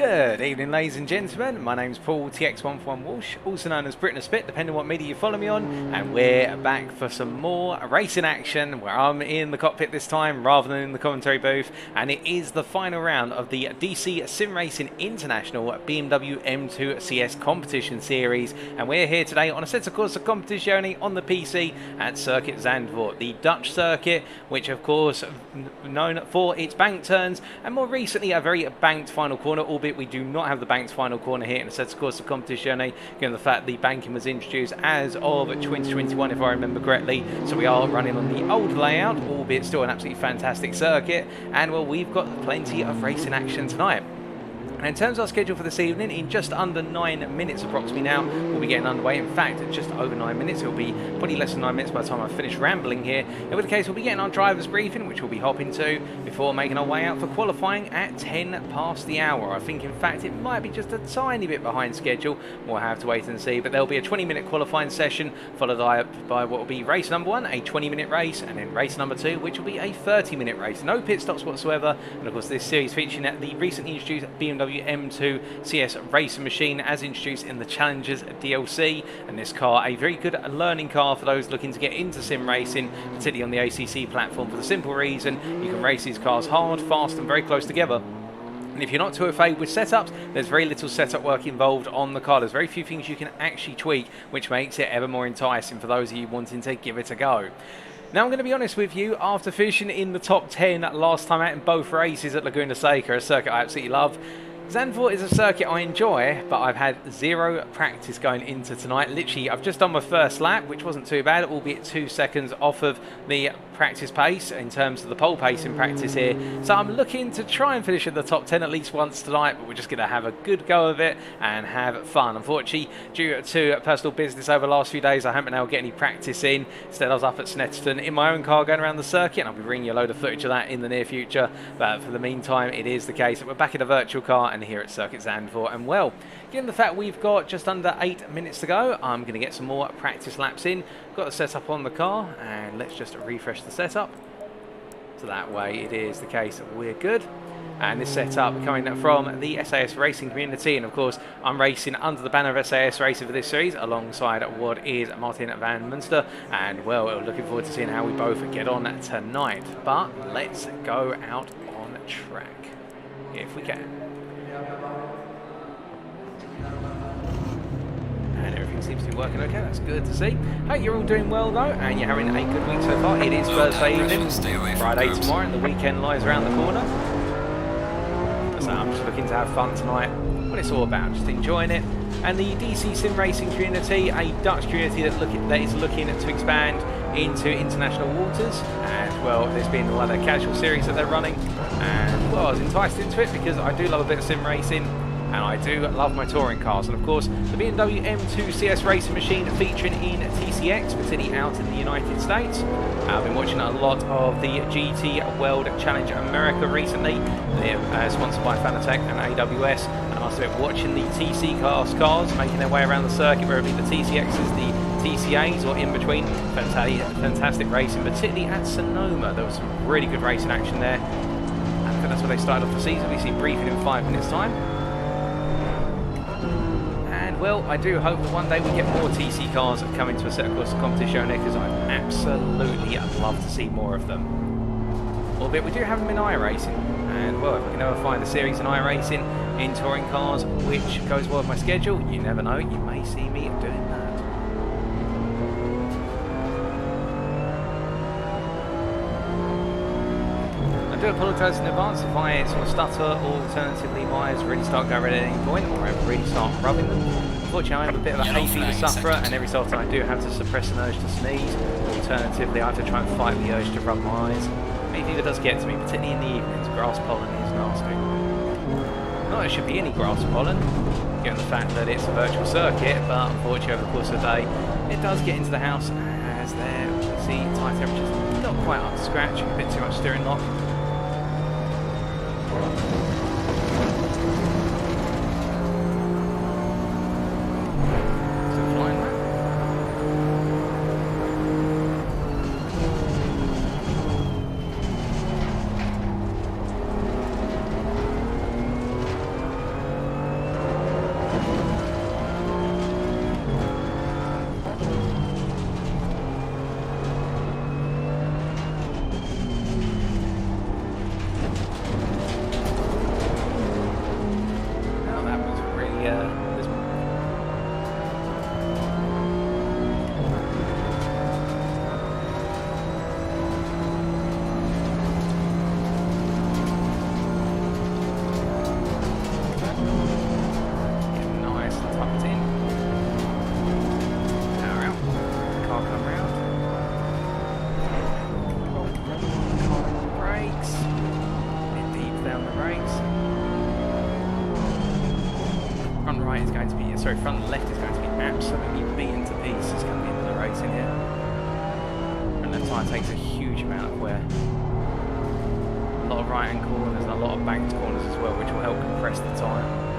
Good evening, ladies and gentlemen. My name's Paul TX141 Walsh, also known as Britain a Spit, depending on what media you follow me on. And we're back for some more racing action, where I'm in the cockpit this time rather than in the commentary booth. And it is the final round of the DC-SimRacing International BMW M2 CS competition series. And we're here today on a set of course of competition on the PC at Circuit Zandvoort, the Dutch circuit, which of course known for its bank turns, and more recently a very banked final corner, albeit we do not have the banked final corner here in a set of course of competition, given the fact the banking was introduced as of 2021 if I remember correctly. So we are running on the old layout, albeit still an absolutely fantastic circuit, and well, we've got plenty of racing action tonight. And in terms of our schedule for this evening, in just under 9 minutes approximately now, we'll be getting underway. In fact, just over 9 minutes. It'll be probably less than 9 minutes by the time I finish rambling here. In the case, we'll be getting our driver's briefing, which we'll be hopping to before making our way out for qualifying at 10 past the hour. I think, in fact, it might be just a tiny bit behind schedule. We'll have to wait and see. But there'll be a 20-minute qualifying session, followed by what will be race number 1, a 20-minute race, and then race number 2, which will be a 30-minute race. No pit stops whatsoever. And, of course, this series featuring the recently introduced BMW M2 CS racing machine as introduced in the Challengers DLC, and this car a very good learning car for those looking to get into sim racing, particularly on the ACC platform, for the simple reason you can race these cars hard, fast and very close together. And if you're not too afraid with setups, there's very little setup work involved on the car. There's very few things you can actually tweak, which makes it ever more enticing for those of you wanting to give it a go. Now I'm going to be honest with you, after finishing in the top 10 last time out in both races at Laguna Seca, a circuit I absolutely love, Zandvoort is a circuit I enjoy, but I've had zero practice going into tonight. Literally, I've just done my first lap, which wasn't too bad, albeit 2 seconds off of the practice pace in terms of the pole pace in practice here. So I'm looking to try and finish in the top 10 at least once tonight, but we're just going to have a good go of it and have fun. Unfortunately, due to personal business over the last few days, I haven't been able to get any practice in. Instead, I was up at Snetterton in my own car going around the circuit, and I'll be bringing you a load of footage of that in the near future. But for the meantime, it is the case that we're back in a virtual car and here at Circuit Zandvoort. And well, given the fact we've got just under 8 minutes to go, I'm going to get some more practice laps in. Got the setup on the car, and let's just refresh the setup. So that way it is the case that we're good. And this setup coming from the SAS racing community, and of course I'm racing under the banner of SAS Racing for this series alongside what is Martin van Munster, and well, we're looking forward to seeing how we both get on tonight. But let's go out on track if we can. And everything seems to be working okay, that's good to see. Hope you're all doing well though, and you're having a good week so far. It is Thursday evening, Friday tomorrow, and the weekend lies around the corner. So I'm just looking to have fun tonight, what it's all about, just enjoying it. And the DC-SimRacing community, a Dutch community that is looking to expand into international waters. And well, there's been a lot of casual series that they're running, and well, I was enticed into it because I do love a bit of sim racing, and I do love my touring cars. And of course, the BMW M2 CS racing machine featuring in TCX, particularly out in the United States. I've been watching a lot of the GT World Challenge America recently, sponsored by Fanatec and AWS. And I must admit, watching the TC cars making their way around the circuit, whether it be the TCXs, the TCAs, or in between, fantastic racing, particularly at Sonoma. There was some really good racing action there. And I think that's where they started off the season. We see briefing in 5 minutes' time. Well, I do hope that one day we get more TC cars that come into a set of course of competition, because I'd absolutely love to see more of them. Albeit we do have them in iRacing, and well, if I can ever find a series in iRacing in touring cars which goes well with my schedule, you never know, you may see me doing that. I do apologise in advance if I sort of stutter, or alternatively my eyes really start going red at any point, or I really start rubbing them. Unfortunately, I am a bit of a hay fever sufferer, and every so often I do have to suppress an urge to sneeze. Alternatively, I have to try and fight the urge to rub my eyes. Hay fever does get to me, particularly in the evenings. Grass pollen is nasty. Not that there should be any grass pollen, given the fact that it's a virtual circuit, but unfortunately over the course of the day, it does get into the house, as there, you see, tyre temperatures not quite up to scratch, a bit too much steering lock. right is going to be, sorry, front left is going to be absolutely beaten to pieces coming into the race in here. And left tyre takes a huge amount of wear. A lot of right-hand corners and a lot of banked corners as well, which will help compress the tyre.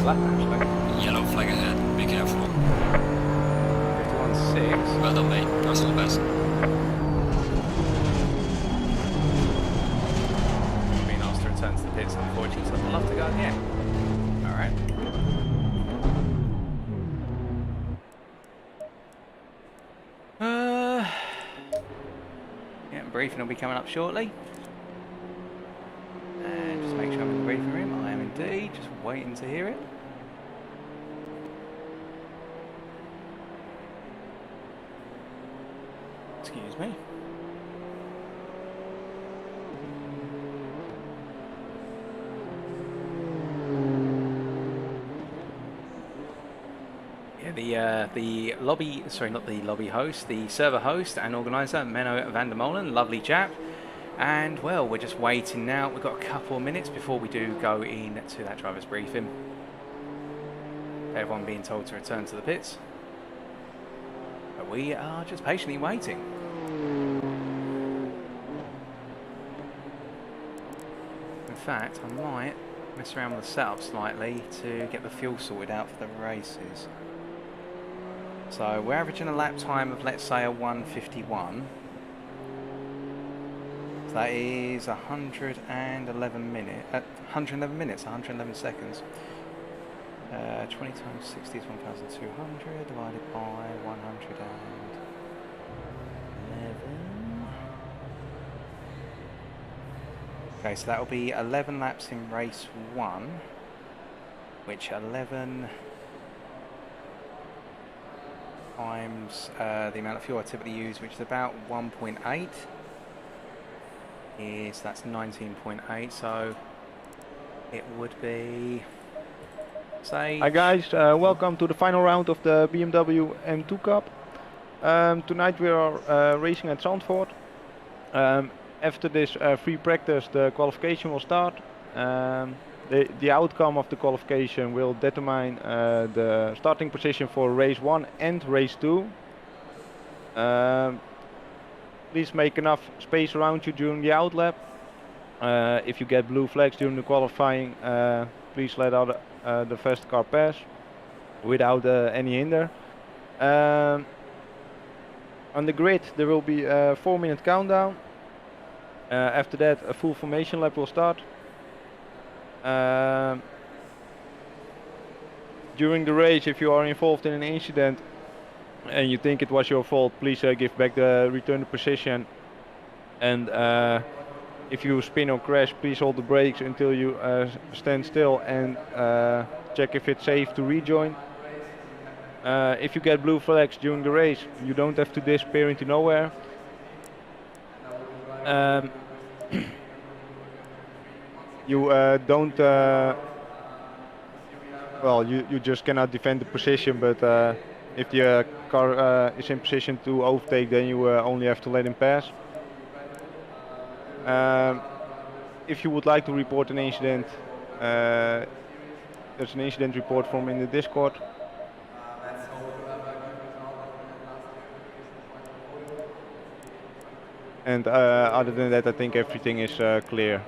Lap actually. Yellow flag ahead, be careful. 51.6. Well done, mate. That's all the best. Being asked to return to the pits, unfortunately, so I'd love to go again. Alright. Yeah, briefing will be coming up shortly. And just make sure I'm in the briefing room. I am indeed, just waiting to hear it. Excuse me. Yeah, the lobby, sorry, not the lobby host, the server host and organizer, Menno van der Molen, lovely chap. And well, we're just waiting now. We've got a couple of minutes before we do go in to that driver's briefing. Everyone being told to return to the pits. But we are just patiently waiting. In fact, I might mess around with the setup slightly to get the fuel sorted out for the races. So we're averaging a lap time of, let's say, a 1:51. So that is 111 minutes, 111 seconds. 20 times 60 is 1,200 divided by 111. Okay, so that will be 11 laps in race 1, which 11 times the amount of fuel I typically use, which is about 1.8, is that's 19.8, so it would be, say... Hi guys, welcome to the final round of the BMW M2 Cup. Tonight we are racing at Zandvoort. After this free practice, the qualification will start. The outcome of the qualification will determine the starting position for race 1 and race 2. Please make enough space around you during the outlap. If you get blue flags during the qualifying, please let out the first car pass without any hinder. On the grid there will be a 4-minute countdown. After that a full formation lap will start. During the race, if you are involved in an incident and you think it was your fault, please give back the return position. And if you spin or crash, please hold the brakes until you stand still and check if it's safe to rejoin. If you get blue flags during the race, you don't have to disappear into nowhere. You don't, well, you just cannot defend the position, but if the car is in position to overtake, then you only have to let him pass. If you would like to report an incident, there's an incident report form in the Discord. And other than that, I think everything is clear.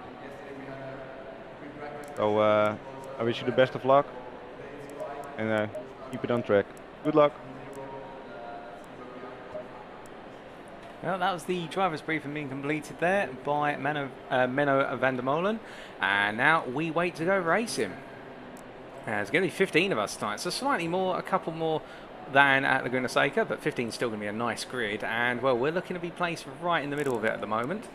So I wish you the best of luck and keep it on track. Good luck. Well, that was the driver's briefing being completed there by Menno van der Molen, and now we wait to go racing. There's going to be 15 of us tonight, so slightly more, a couple more than at Laguna Seca, but 15 is still going to be a nice grid, and well, we're looking to be placed right in the middle of it at the moment.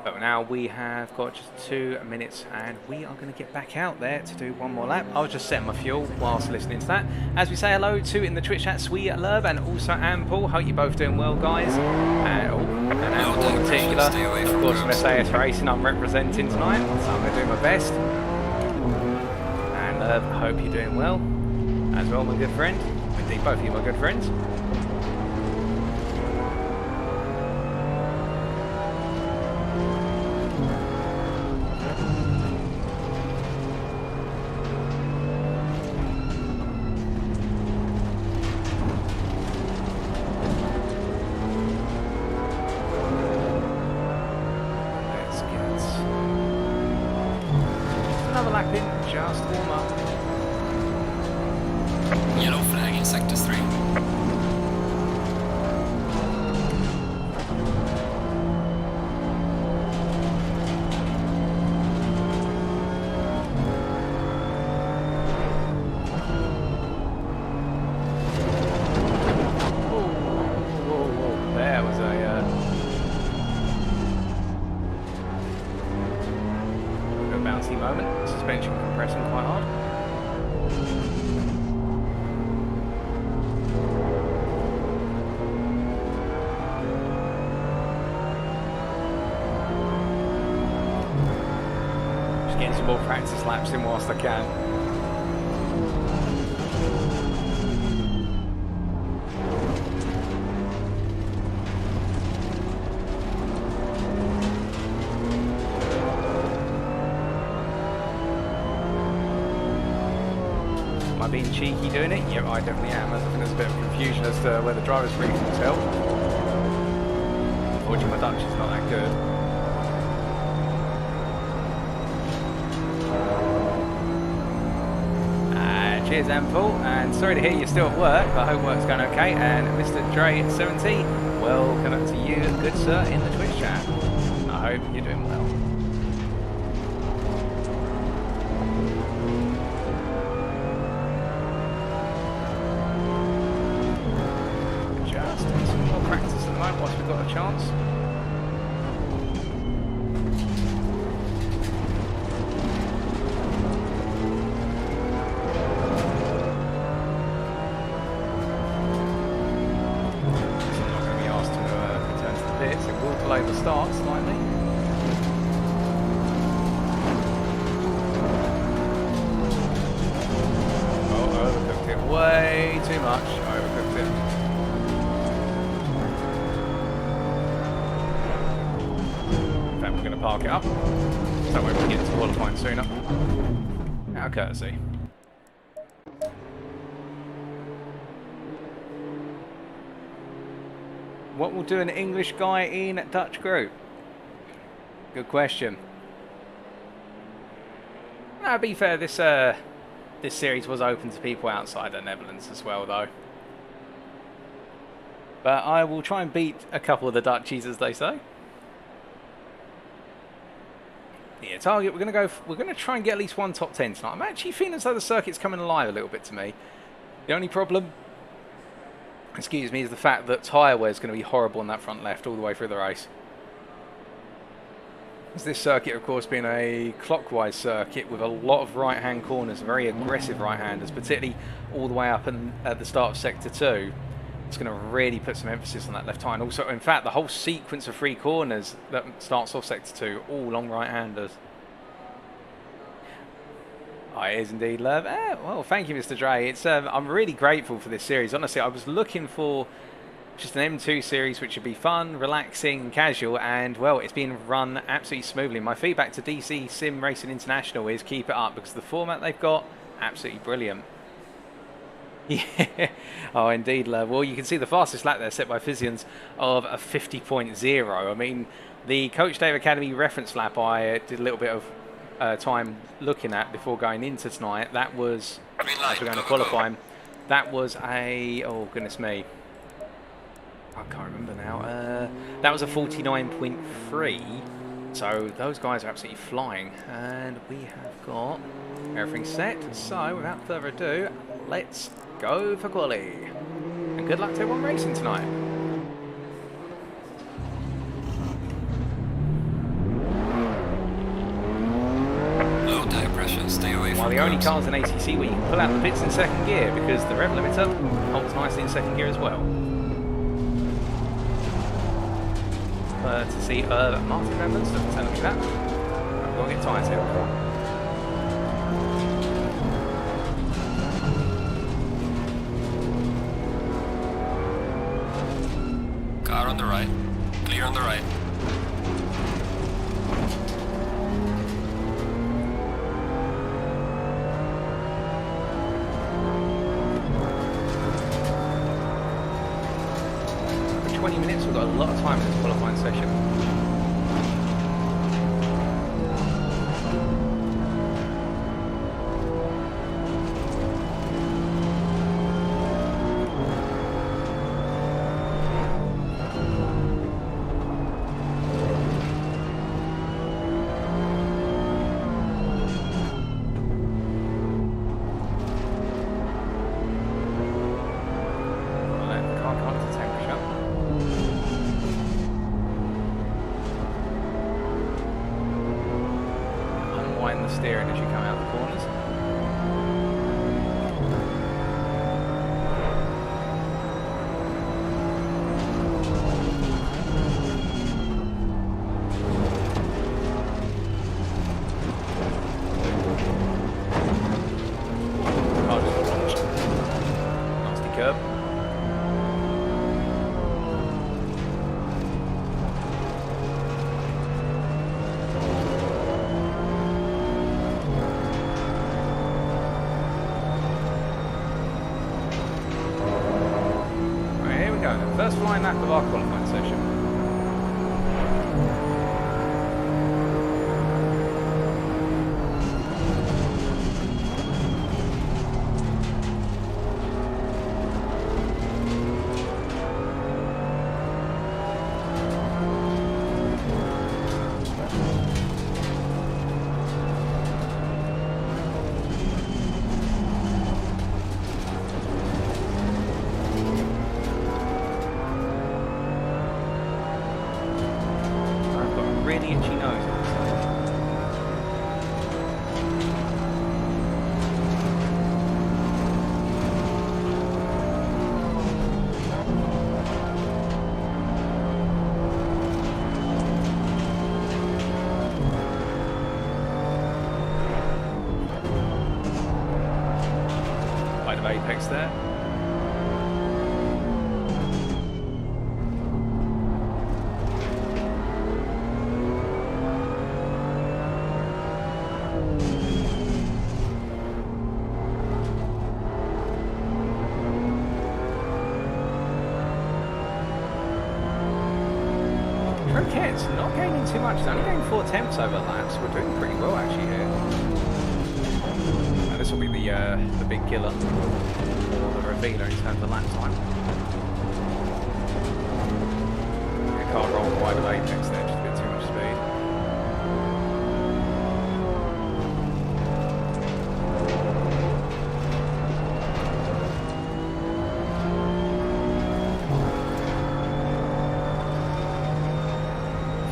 But now we have got just 2 minutes and we are going to get back out there to do one more lap. I'll just set my fuel whilst listening to that. As we say hello to in the Twitch chat, Sweet Love and also Paul. Hope you're both doing well, guys. And Paul in particular, of course, from SAS Racing, I'm representing tonight, so I'm going to do my best. And I hope you're doing well as well, my good friend. Indeed, both of you, my good friends. Practice laps in whilst I can. Am I being cheeky doing it? Yeah, I definitely am. I think there's a bit of confusion as to where the driver's briefing was held. Unfortunately, my Dutch is not that good. Cheers, Paul, and sorry to hear you're still at work, but I hope work's going okay. And Mr. Dre70, welcome to you, good sir, in the Twitch chat. I hope you're doing well. Just doing some more practice at the moment whilst we've got a chance. Start slightly. Oh, overcooked it way too much. Overcooked it. In fact, we're going to park it up. So that way we can get to qualifying sooner. Out of courtesy. What will do an English guy in Dutch group? Good question. Now, to be fair, this series was open to people outside the Netherlands as well, though. But I will try and beat a couple of the Dutchies, as they say. Yeah, target. We're going to try and get at least one top 10 tonight. I'm actually feeling as though the circuit's coming alive a little bit to me. The only problem, excuse me, is the fact that tyre wear is going to be horrible on that front left all the way through the race. As this circuit, of course, being a clockwise circuit with a lot of right-hand corners, very aggressive right-handers, particularly all the way up and at the start of Sector 2, it's going to really put some emphasis on that left tyre. And also, in fact, the whole sequence of 3 corners that starts off Sector 2, all long right-handers. Oh, it is indeed, love. Well, thank you, Mr. Dre. It's I'm really grateful for this series. Honestly, I was looking for just an M2 series which would be fun, relaxing, casual, and, well, it's been run absolutely smoothly. My feedback to DC-SimRacing International is keep it up, because the format they've got, absolutely brilliant. Yeah. Oh, indeed, love. Well, you can see the fastest lap there set by Physians of a 50.0. I mean, the Coach Dave Academy reference lap I did a little bit of time looking at before going into tonight. That was, as we're going to qualify, that was a, oh goodness me, I can't remember now. That was a 49.3. So those guys are absolutely flying, and we have got everything set. So without further ado, let's go for quali. And good luck to everyone racing tonight. one of the only cars in ACC where you can pull out the pits in second gear because the rev limiter holds nicely in second gear as well. To see Martin Evans, doesn't tell me that. I've got to get tyres here. Car on the right. Clear on the right. For 20 minutes, we've got a lot of time in this qualifying session. Steering as you come out the corners. Nasty curb. First flying lap of our qualifying session. Really itchy nose. Wide of apex there. Croquette's not gaining too much, it's only going 4 tenths over laps. We're doing pretty well actually here. Now, this will be the big killer, or the revealer in terms of lap time. The car rolled wide of apex there, just a bit too much speed.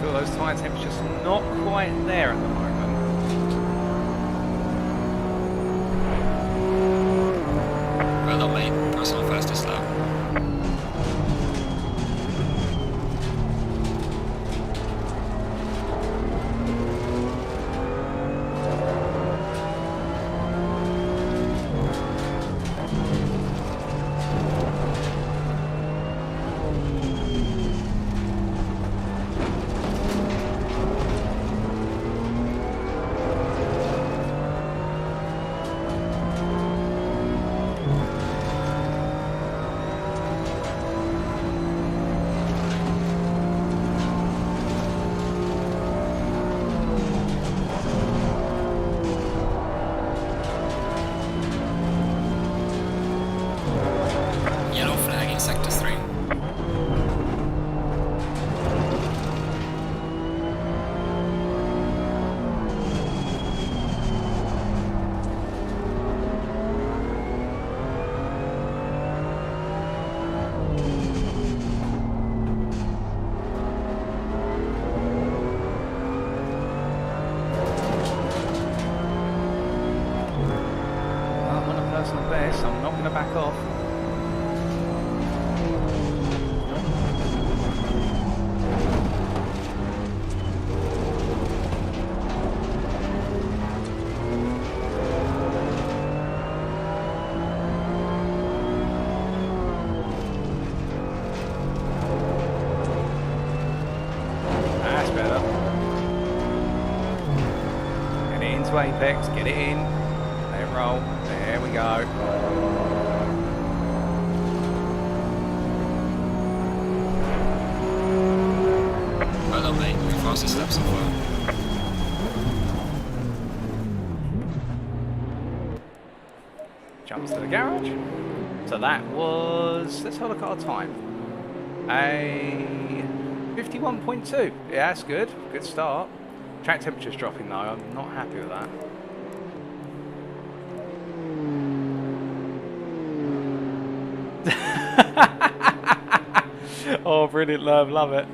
Those tyre temperatures not quite there at the moment. Well done, mate. Personal fastest lap. to back off. That's better. Get it into apex, get it in. Let it roll. There we go. Well done, mate. Your fastest lap so far. Jumps to the garage. So that was, let's have a look at our time. A 51.2. Yeah, that's good. Good start. Track temperature's dropping though. I'm not happy with that. Oh, brilliant, love it.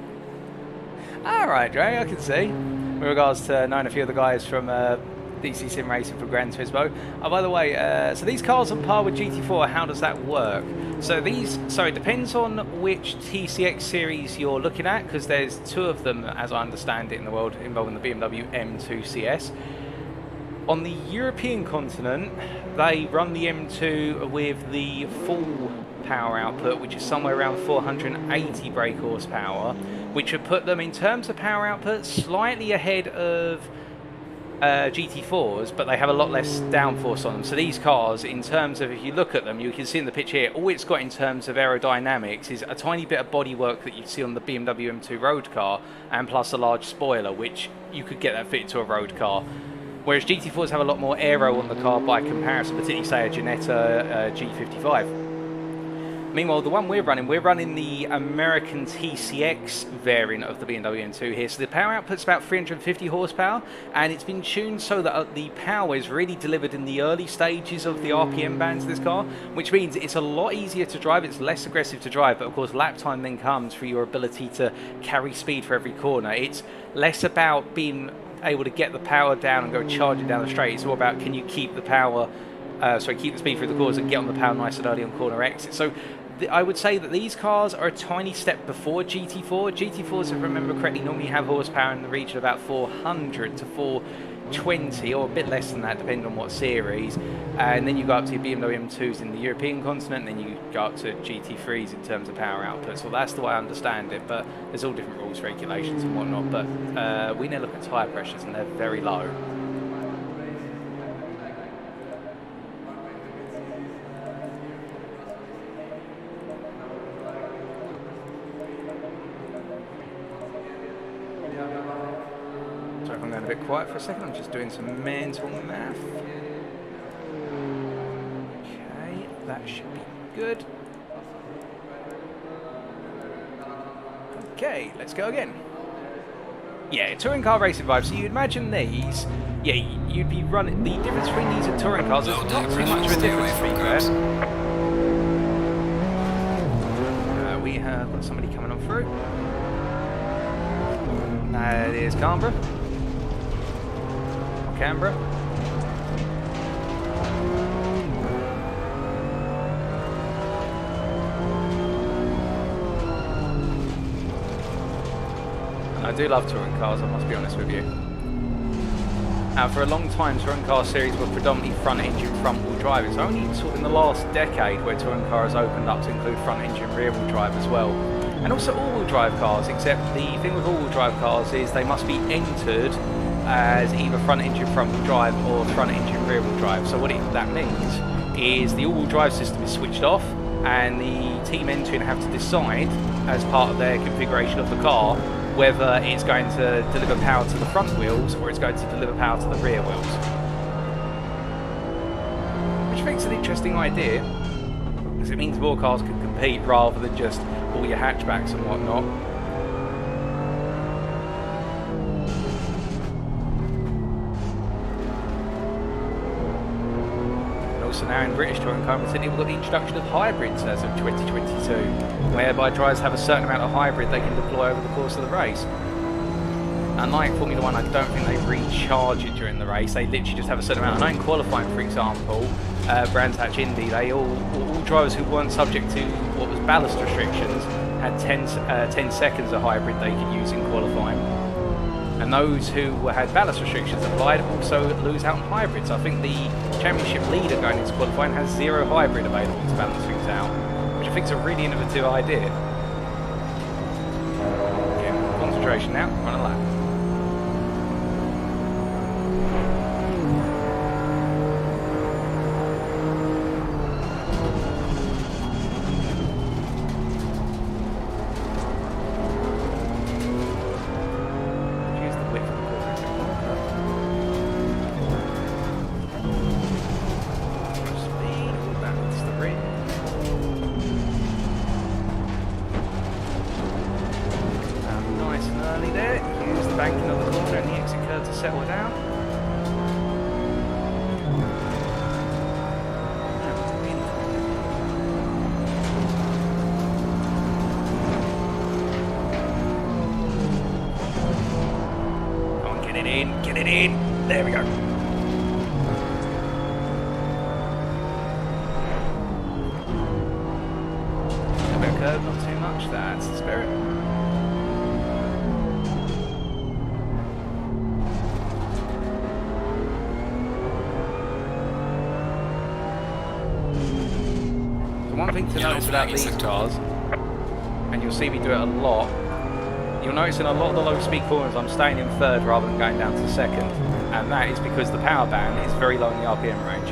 Alright, Dre, I can see. With regards to knowing a few of the guys from DC-SimRacing for Gran Turismo. Oh, by the way, so these cars on par with GT4, how does that work? So it depends on which TCX series you're looking at, because there's two of them, as I understand it, in the world involving the BMW M2 CS. On the European continent, they run the M2 with the full power output, which is somewhere around 480 brake horsepower, which would put them in terms of power output slightly ahead of GT4s, but they have a lot less downforce on them. So these cars, in terms of, if you look at them, you can see in the picture here, all it's got in terms of aerodynamics is a tiny bit of bodywork that you see on the BMW M2 road car, and plus a large spoiler, which you could get that fitted to a road car. Whereas GT4s have a lot more aero on the car by comparison, particularly say a Ginetta G55. Meanwhile, the one we're running the American TCX variant of the BMW M2 here. So the power output's about 350 horsepower, and it's been tuned so that the power is really delivered in the early stages of the RPM bands of this car, which means it's a lot easier to drive, it's less aggressive to drive, but of course lap time then comes for your ability to carry speed for every corner. It's less about being able to get the power down and go charging down the straight. It's all about, can you keep the power, keep the speed through the corners and get on the power nice and early on corner exits. So I would say that these cars are a tiny step before GT4. GT4s, if I remember correctly, normally have horsepower in the region of about 400 to 420, or a bit less than that, depending on what series. And then you go up to your BMW M2s in the European continent, and then you go up to GT3s in terms of power output. So that's the way I understand it, but there's all different rules, regulations and whatnot. But we now look at tyre pressures, and they're very low. Sorry if I'm going a bit quiet for a second, I'm just doing some mental math. Okay, that should be good. Okay, let's go again. Yeah, touring car racing vibes. So you'd imagine these, yeah, you'd be running, the difference between these and touring cars is not too much of a difference, to be fair. We have got somebody coming on through. That is Canberra. Canberra. I do love touring cars, I must be honest with you. For a long time, touring car series were predominantly front engine, front wheel drive. It's only sort of in the last decade where touring cars opened up to include front engine, rear wheel drive as well. And also all-wheel drive cars, except the thing with all-wheel drive cars is they must be entered as either front engine, front wheel drive, or front engine, rear wheel drive. So what that means is the all-wheel drive system is switched off, and the team entering have to decide, as part of their configuration of the car, whether it's going to deliver power to the front wheels or it's going to deliver power to the rear wheels. Which makes an interesting idea, because it means more cars can compete rather than just all your hatchbacks and whatnot. And also now in British touring car racing, we've got the introduction of hybrids as of 2022, whereby drivers have a certain amount of hybrid they can deploy over the course of the race. Unlike Formula 1, I don't think they recharge it during the race. They literally just have a certain amount. I know in qualifying, for example, Brands Hatch Indy, all drivers who weren't subject to what was ballast restrictions had 10 seconds of hybrid they could use in qualifying. And those who had ballast restrictions applied also lose out on hybrids. I think the championship leader going into qualifying has 0 hybrid available to balance things out, which I think is a really innovative idea. Again, concentration now, run a lap. Get it in. There we go. A bit of curve, not too much. That's the spirit. The one thing to notice about these cars, and you'll see me do it a lot, you'll notice in a lot of the low speed corners I'm staying in third rather than going down to second, and that is because the power band is very low in the RPM range.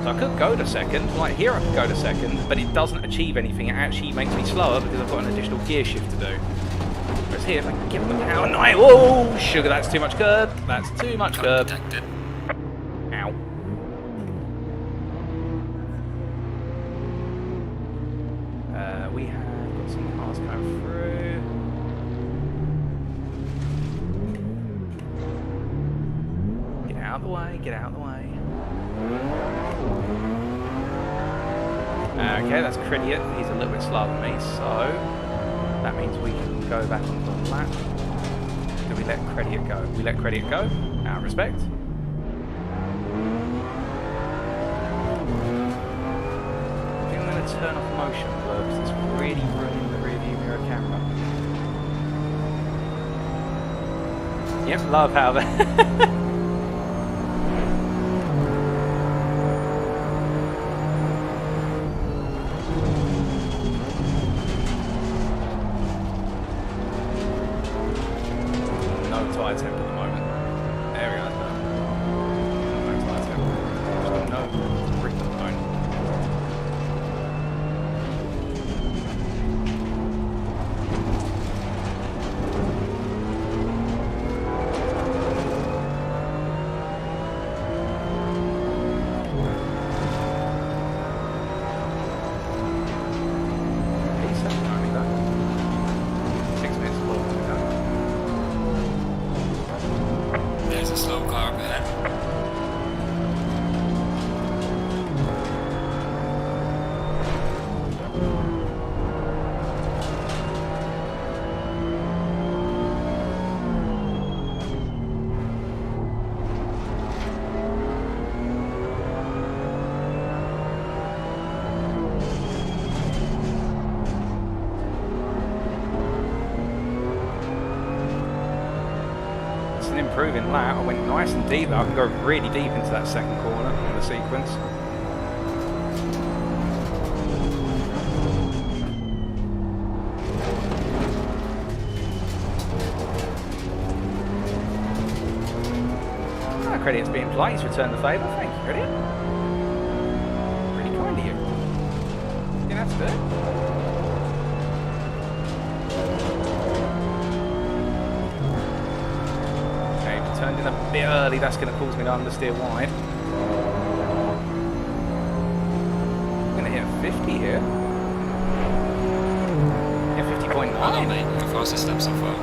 So I could go to second, like here I could go to second, but it doesn't achieve anything. It actually makes me slower because I've got an additional gear shift to do. Whereas here, if I can give it the power, no, whoa, sugar, that's too much curb, that's too much curb. Ow. We have got some cars coming through. Get out of the way, get out of the way. Okay, that's Crediot. He's a little bit slower than me, so that means we can go back on the lap. Do we let Crediot go? We let Crediot go, out of respect. I think I'm going to turn off motion blur because it's really ruining the rear view mirror camera. Yep, love how that. Improving lap. I went nice and deep. I can go really deep into that second corner in the sequence. Ah, Crediot's being polite. He's returned the favour. Thank you, Crediot. Really kind of you. You didn't have to do it. Turned in a bit early, that's going to cause me to understeer wide. I'm going to hit a 50 here. Yeah, 50.9. Oh, mate, the fastest lap so far.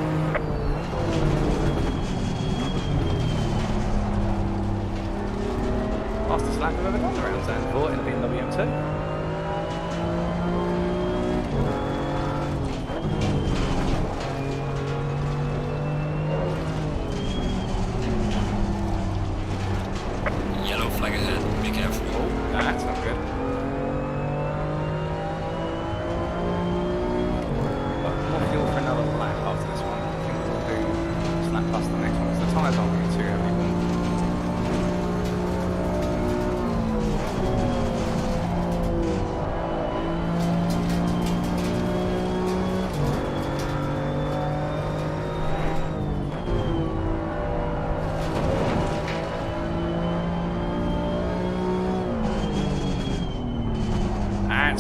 Fastest lap I've ever done around Zandvoort in a BMW M2. Flag ahead, be careful. Oh,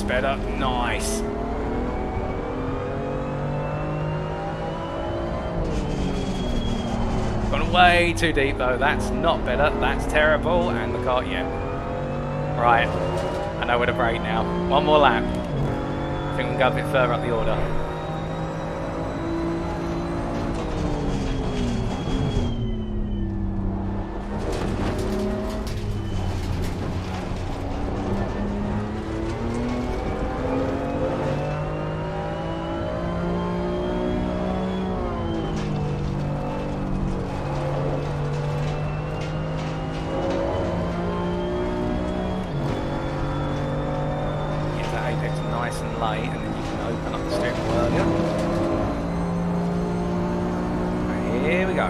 better. Nice. Gone way too deep though. That's not better. That's terrible. And the car, yeah. Right. I know where to brake now. One more lap. I think we can go a bit further up the order. Nice and late, and then you can open up the steering wheel earlier. Right, here we go.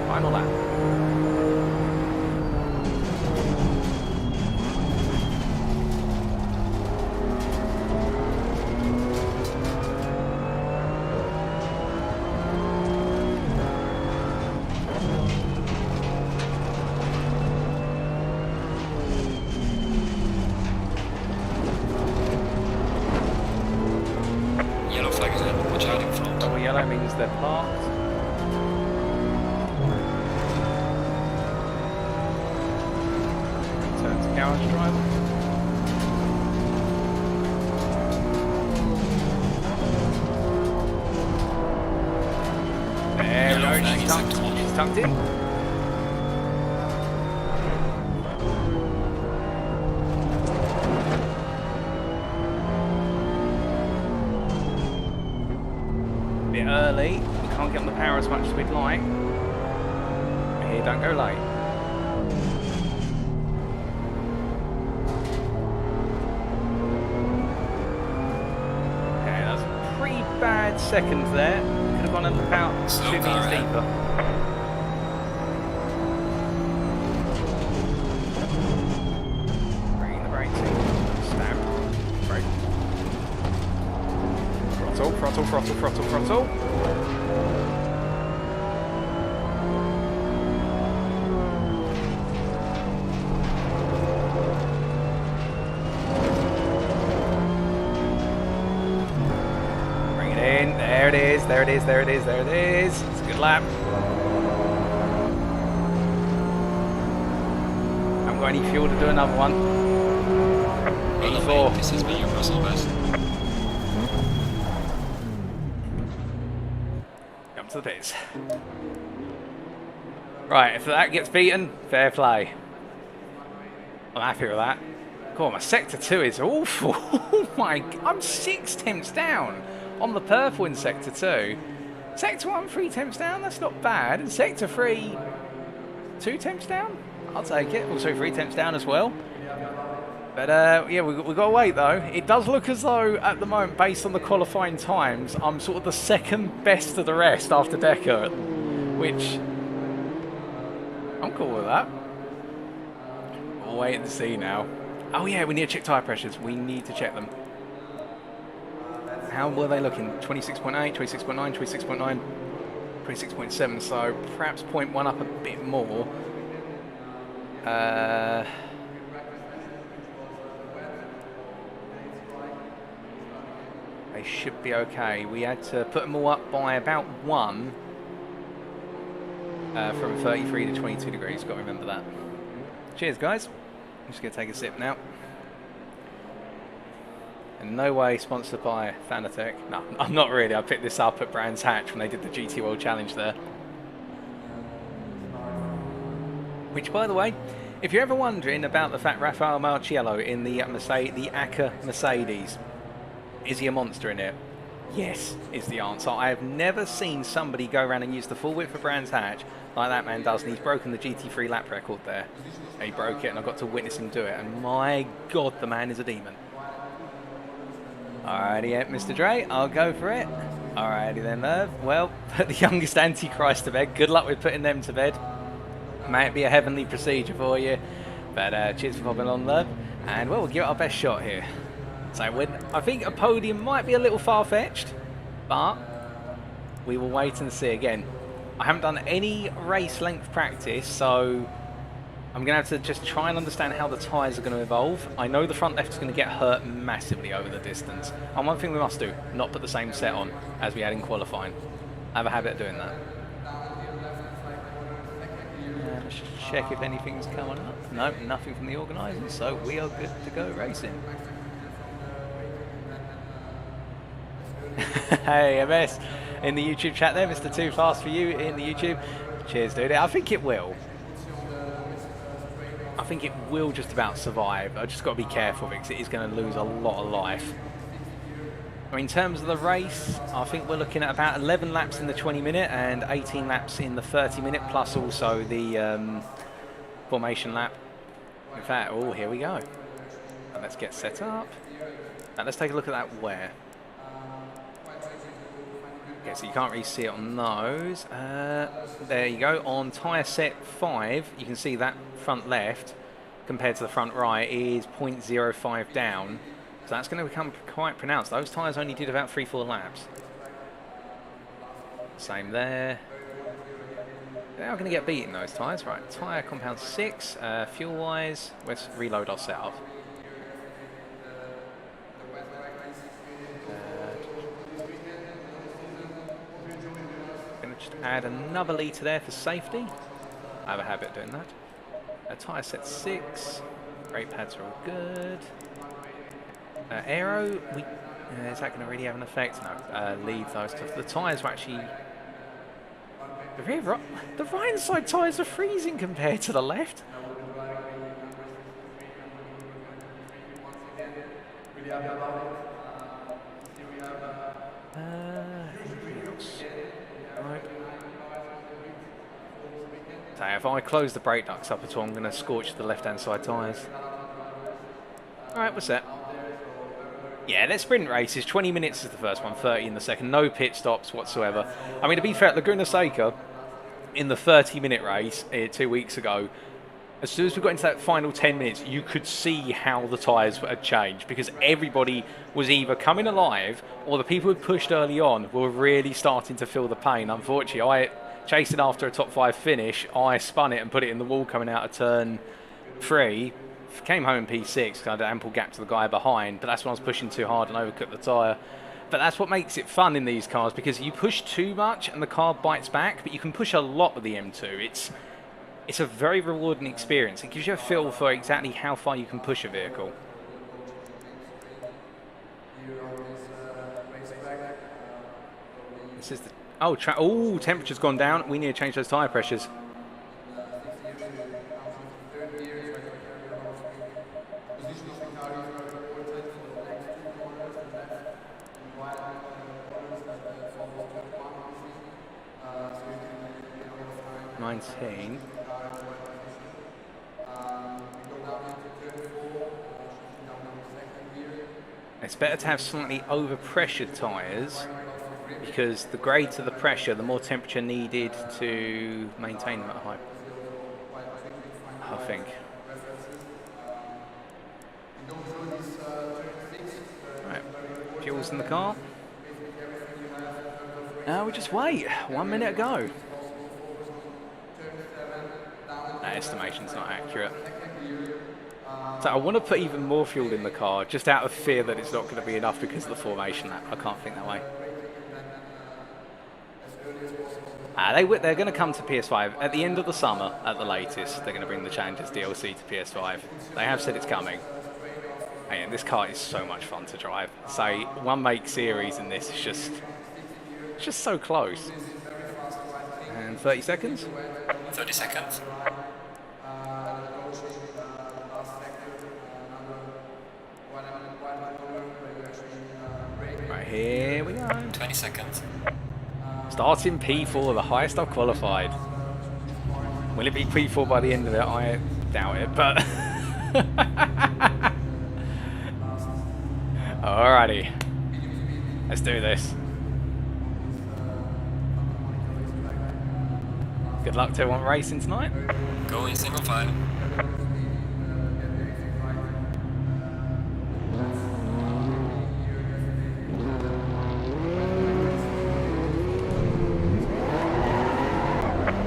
Final lap. Yellow means they're parked. Turn to garage driver. There we go, she's tucked in. Early, we can't get on the power as much as we'd like. Here, don't go late. Okay, that's a pretty bad second there. Could have gone about 2 meters deeper. Bringing the brakes in. Stab. Brake. Throttle, throttle, throttle, throttle. Bring it in. There it is, there it is, there it is, there it is. It's a good lap. Haven't got any fuel to do another one. Well, this has been your personal best. To the pits. Right, if that gets beaten, fair play. I'm happy with that. Cool, my sector 2 is awful. Oh my, I'm 6 temps down on the purple in sector 2. Sector 1, 3 temps down, that's not bad. And sector 3, 2 temps down? I'll take it. Also 3 temps down as well. But yeah, we've got to wait though. It does look as though at the moment, based on the qualifying times, I'm sort of the second best of the rest after Decker, which I'm cool with that. We'll wait and see now. Oh yeah, we need to check tyre pressures. We need to check them. How were they looking? 26.8, 26.9, 26.9, 26.7. So perhaps 0.1 up a bit more. They should be okay. We had to put them all up by about 1 from 33 to 22 degrees. Got to remember that. Cheers, guys. I'm just going to take a sip now. In no way sponsored by Fanatec. No, I'm not really. I picked this up at Brands Hatch when they did the GT World Challenge there. Which, by the way, if you're ever wondering about the fat Rafael Marciello in the ACA Mercedes, is he a monster in it? Yes, is the answer. I have never seen somebody go around and use the full width for Brands Hatch like that man does, and he's broken the GT3 lap record there. And he broke it, and I got to witness him do it, and my God, the man is a demon. Alrighty, yeah, Mr. Dre, I'll go for it. Alrighty then, well, put the youngest Antichrist to bed. Good luck with putting them to bed. Might be a heavenly procedure for you, but cheers for popping on, love. And well, we'll give it our best shot here. So I think a podium might be a little far-fetched, but we will wait and see. Again, I haven't done any race length practice, so I'm going to have to just try and understand how the tyres are going to evolve. I know the front left is going to get hurt massively over the distance. And one thing we must do, not put the same set on as we had in qualifying. I have a habit of doing that. Let's just check if anything's coming up. No, nothing from the organisers, so we are good to go racing. Hey, MS in the YouTube chat there, Mr. Too Fast for you in the YouTube. Cheers, dude. I think it will. I think it will just about survive. I've just got to be careful because it is going to lose a lot of life. I mean, in terms of the race, I think we're looking at about 11 laps in the 20-minute and 18 laps in the 30-minute, plus also the formation lap. In fact, oh, here we go. And let's get set up. Now, let's take a look at that wear. Okay, so you can't really see it on those. There you go. On tyre set 5, you can see that front left compared to the front right is 0.05 down. So that's going to become quite pronounced. Those tyres only did about 3-4 laps. Same there. They are going to get beaten, those tyres. Right, tyre compound 6. Fuel-wise, let's reload our setup. Going to just add another litre there for safety. I have a habit of doing that. Tyre set 6. Brake pads are all good. Aero, is that going to really have an effect? No, leave those stuff. The tyres are actually... The right side tyres are freezing compared to the left. Right. So if I close the brake ducts up at all, I'm going to scorch the left-hand side tyres. Alright, we're set. Yeah, they're sprint races. 20 minutes is the first one, 30 in the second. No pit stops whatsoever. I mean, to be fair, at Laguna Seca, in the 30-minute race 2 weeks ago, as soon as we got into that final 10 minutes, you could see how the tyres had changed because everybody was either coming alive or the people who pushed early on were really starting to feel the pain. Unfortunately, chasing after a top 5 finish, I spun it and put it in the wall coming out of turn 3. Came home in P6 because I had an ample gap to the guy behind, but that's when I was pushing too hard and overcooked the tyre. But that's what makes it fun in these cars, because you push too much and the car bites back, but you can push a lot with the M2. It's a very rewarding experience. It gives you a feel for exactly how far you can push a vehicle. This is the... Oh, temperature's gone down. We need to change those tyre pressures. It's better to have slightly over-pressured tyres because the greater the pressure, the more temperature needed to maintain them at high. I think. Right, fuel's in the car. Now we just wait. 1 minute ago. That estimation's not accurate. So I want to put even more fuel in the car, just out of fear that it's not going to be enough because of the formation lap. I can't think that way. They're going to come to PS5 at the end of the summer, at the latest. They're going to bring the Challengers DLC to PS5. They have said it's coming. And this car is so much fun to drive. So one make series in this is just so close. And 30 seconds? 30 seconds. Right, here we go. 20 seconds. Starting P4, the highest I've qualified. Will it be P4 by the end of it? I doubt it, but... Alrighty. Let's do this. Good luck to everyone racing tonight. Go in single file.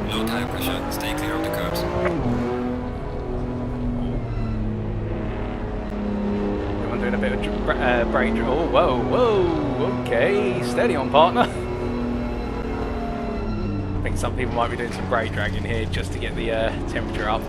Low tire pressure, stay clear of the curbs. brake. Oh, whoa, whoa. Okay, steady on, partner. I think some people might be doing some brake dragging here just to get the temperature up.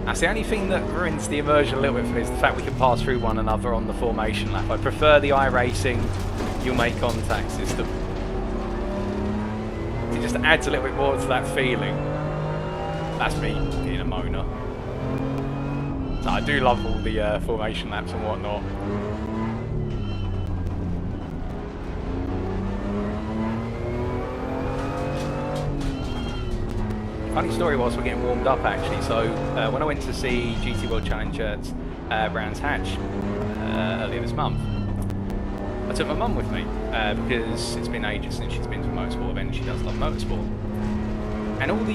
That's the only thing that ruins the immersion a little bit for me, is the fact we can pass through one another on the formation lap. I prefer the iRacing you'll make contact system. It just adds a little bit more to that feeling. That's me being a moaner. So I do love all the formation laps and whatnot. Funny story whilst we're getting warmed up actually, so when I went to see GT World Challenge at Brands Hatch earlier this month, I took my mum with me because it's been ages since she's been to a motorsport event and she does love motorsport. And all the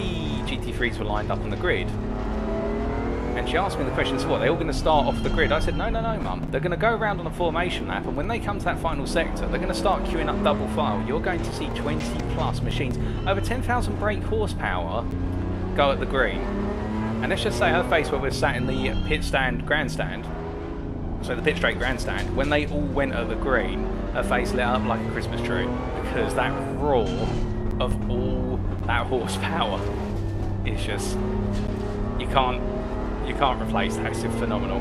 GT3s were lined up on the grid. And she asked me the question, so what, are they all going to start off the grid? I said, no, mum. They're going to go around on a formation lap, and when they come to that final sector, they're going to start queuing up double file. You're going to see 20 plus machines, over 10,000 brake horsepower, go at the green. And let's just say her face where we're sat in the pit stand grandstand, so the pit straight grandstand, when they all went at the green, her face lit up like a Christmas tree, because that roar of all that horsepower is just, you can't replace that. It's phenomenal.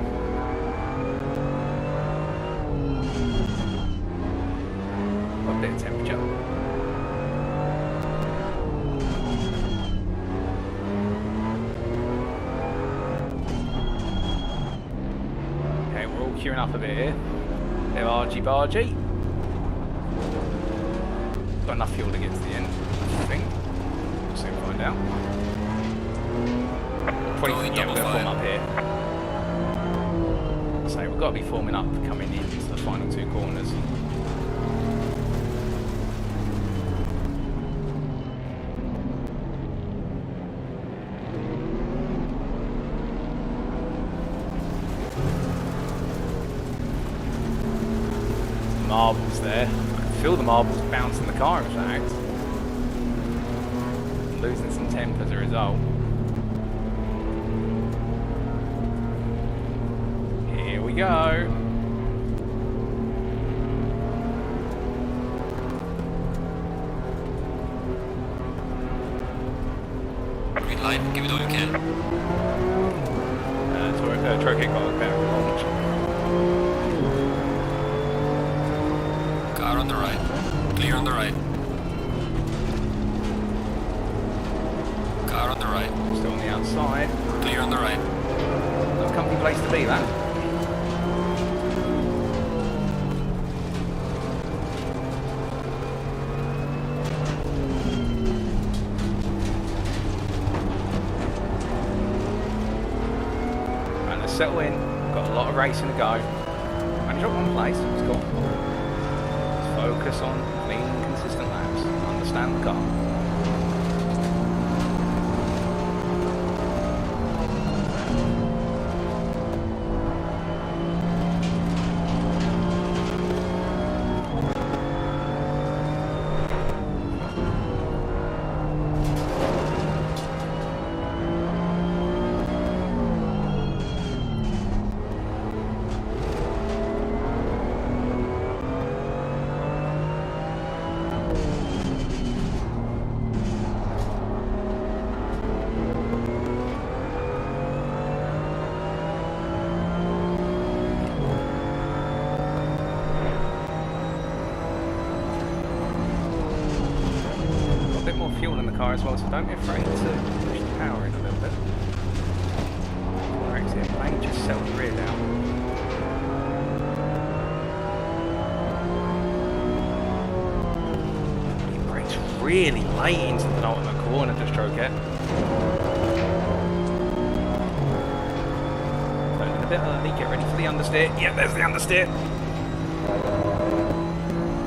A bit of temperature. Okay, we're all queuing up a bit here. Bit of argy-bargy. Got enough fuel to get to the end, I think. We'll soon find out. Probably, yeah, we're going to form up here. So we've got to be forming up coming into the final two corners. Marbles there. I can feel the marbles bouncing the car, in fact. Losing some temp as a result. Here we go. Green light, give it all you can. Troke got a better launch. Car on the right. Clear on the right. Car on the right. Still on the outside. Clear on the right. Not a company place to be, that. And let's settle in. Got a lot of racing to go. Only dropped one place. It's cool. Let's focus on clean, consistent laps. Understand the car. Fuel in the car as well, so don't be afraid to push the power in a little bit. Or actually, it may just settle the rear down. It brakes really late into the penultimate corner to stroke it. Turning a bit early, get ready for the understeer. Yeah, there's the understeer.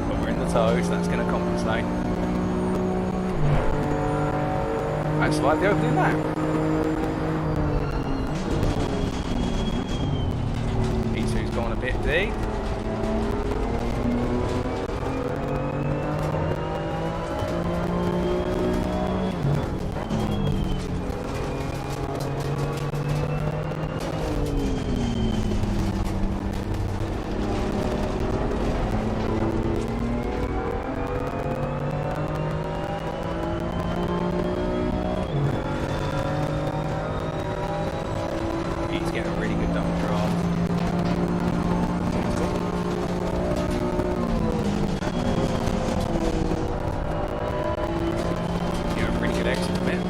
But we're in the toe, so that's going to compensate. I survived the opening lap. P2's gone a bit deep. should exit the pit.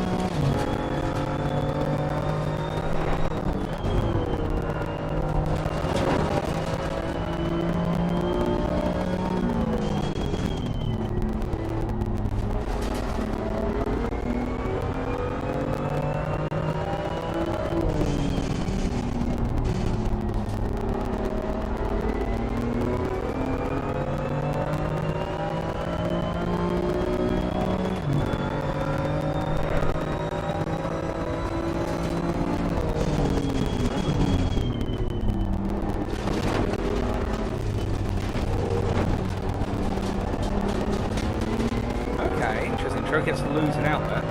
Gets losing out there.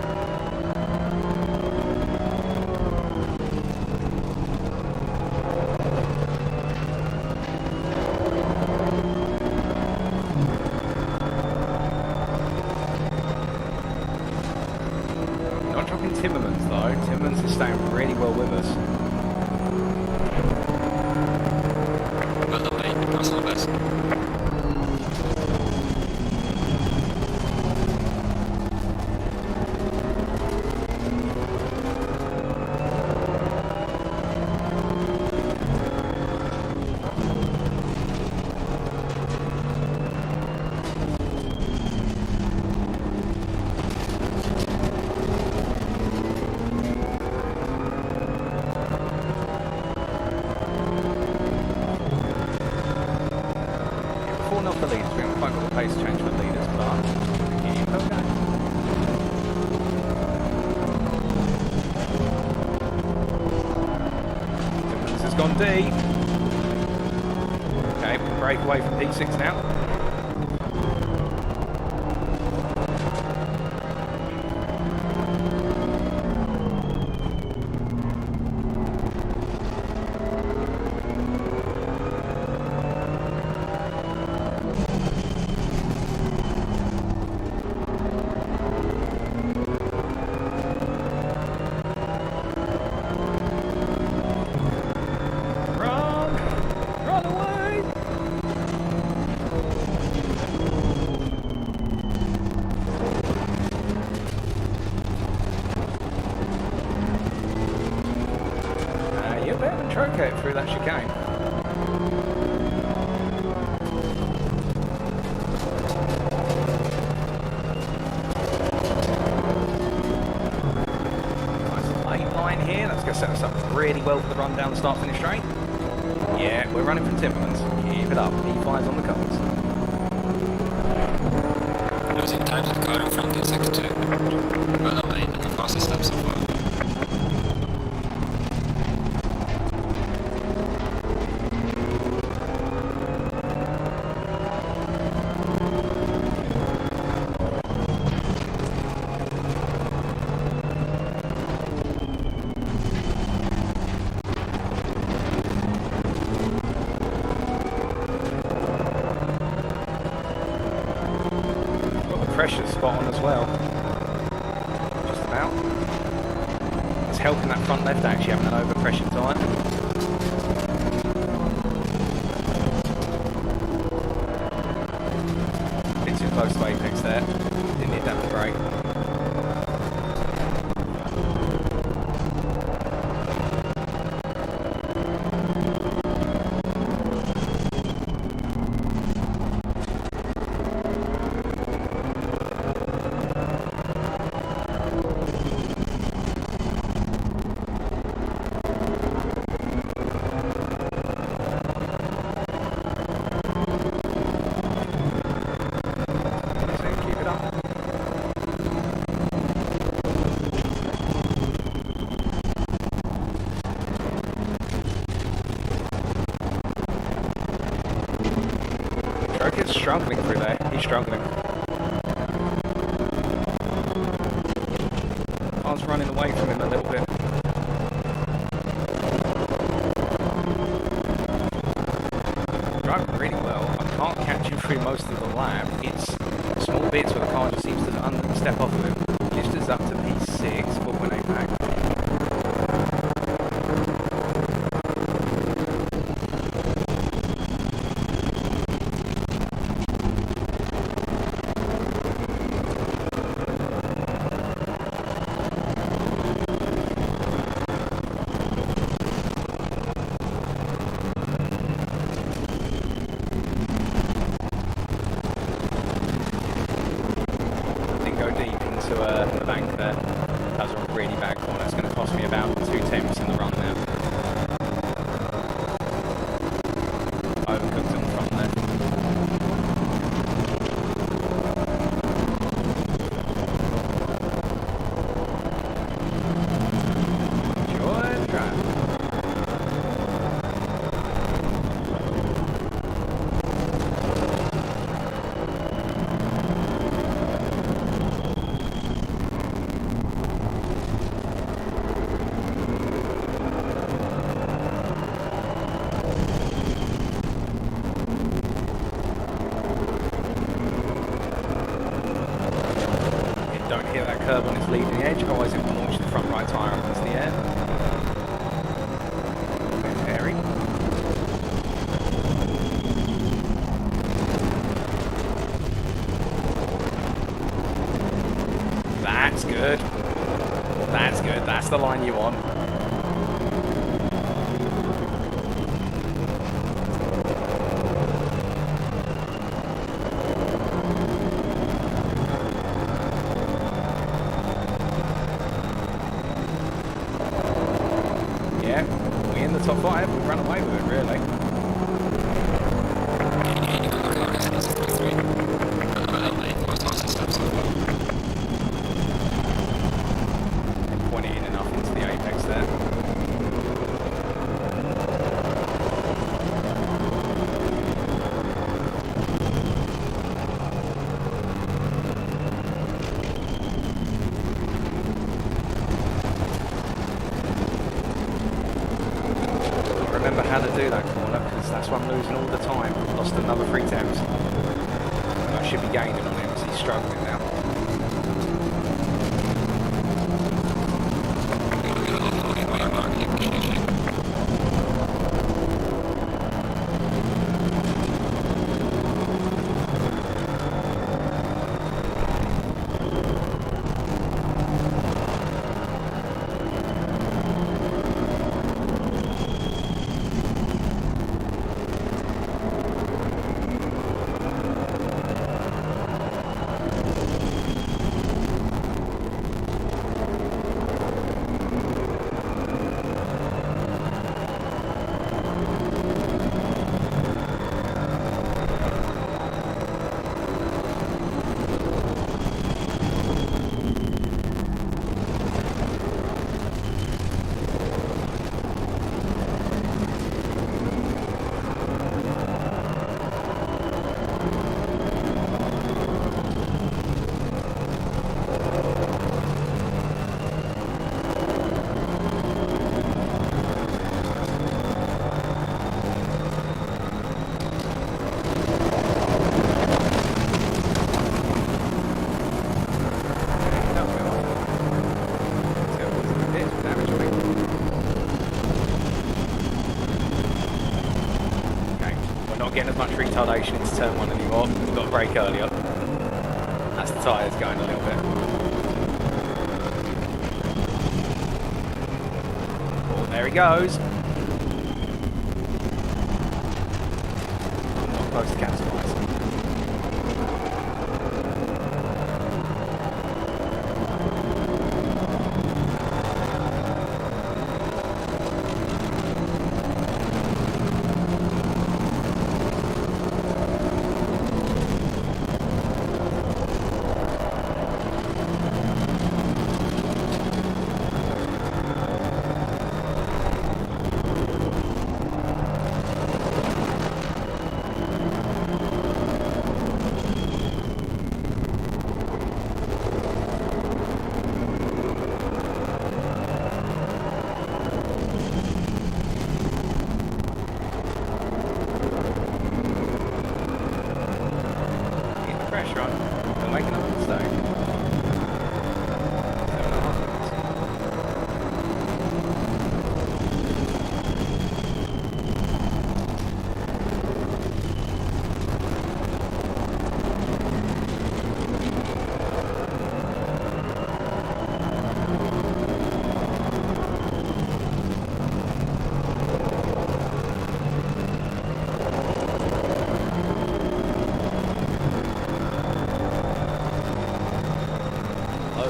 Not dropping Timmermans though. Timmermans is staying really well with us. Well done, mate. That's all the best. Not for leaders, we haven't quite got the pace change for leaders, but keep okay. Timmins has gone D. Okay, we can break away from P6 now. Trocate through that chicane. Nice late line here. That's going to set us up really well for the run down the start finish straight. Yeah, we're running from Timmermans. Keep it up. P5's on the cards. Losing time to the car in front in sector 2. Well done, mate. The fastest lap so far. Pressure spot on as well. Just about. It's helping that front left actually having an overpressure tyre. Bit too close to apex there. Didn't need that to brake. He's struggling through there. He's struggling. I was running away from him a little bit. Driving really well. I can't catch him through most of the lap. It's small bits where the car just seems to step off of him. Lifts us up to P6, 4.8 back. the bank there. That was a really bad corner. It's going to cost me about 2/10 in the run now. Overcooked on the front there. Enjoy the drive. Don't hit that curb on its leading edge, otherwise it will launch the front right tyre up into the air. Bit hairy. That's good. That's good. That's the line you want. Yeah, we're in the top 5. We've run away with it, really. Pointing in enough into the apex there. Remember how to do that corner, because that's what I'm losing all the time. Lost another 3/10. I should be gaining on him as he's struggling now. Getting as much retardation into turn 1 anymore. We've got to brake earlier. That's the tyres going a little bit. Oh, there he goes. Not close to capsizing.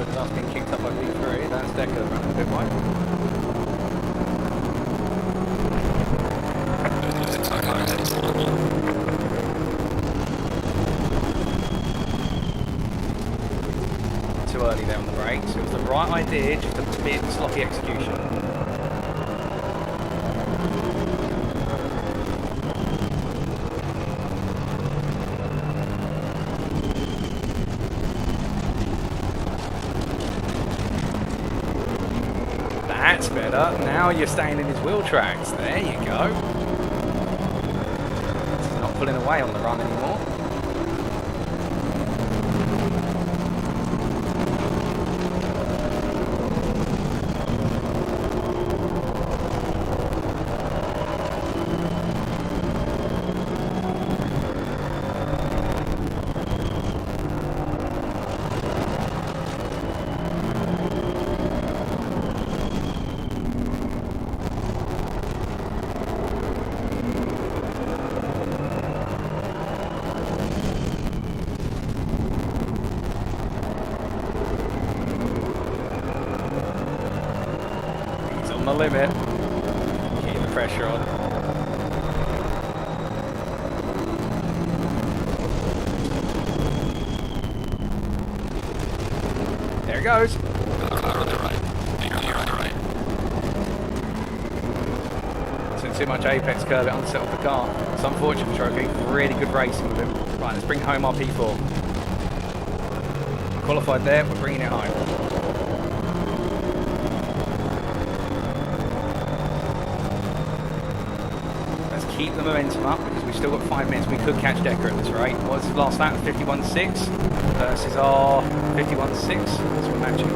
with us being kicked up by P3. That's Decker running a bit wide. It's like how it's on me. Too early there on the brakes. It was the right idea, just a bit sloppy execution. That's better. Now you're staying in his wheel tracks. There you go. He's not pulling away on the run anymore. On the limit. Keep the pressure on. There it goes. Car on the right. You're on the right. Took too much apex curve, it unsettled the car. It's unfortunate for Trophy. Really good racing with him. Right, let's bring home our P4. Qualified there, we're bringing it home. Keep the momentum up because we've still got 5 minutes. We could catch Decker at this rate. What's the last lap? 51.6 versus our 51.6. That's what we're matching.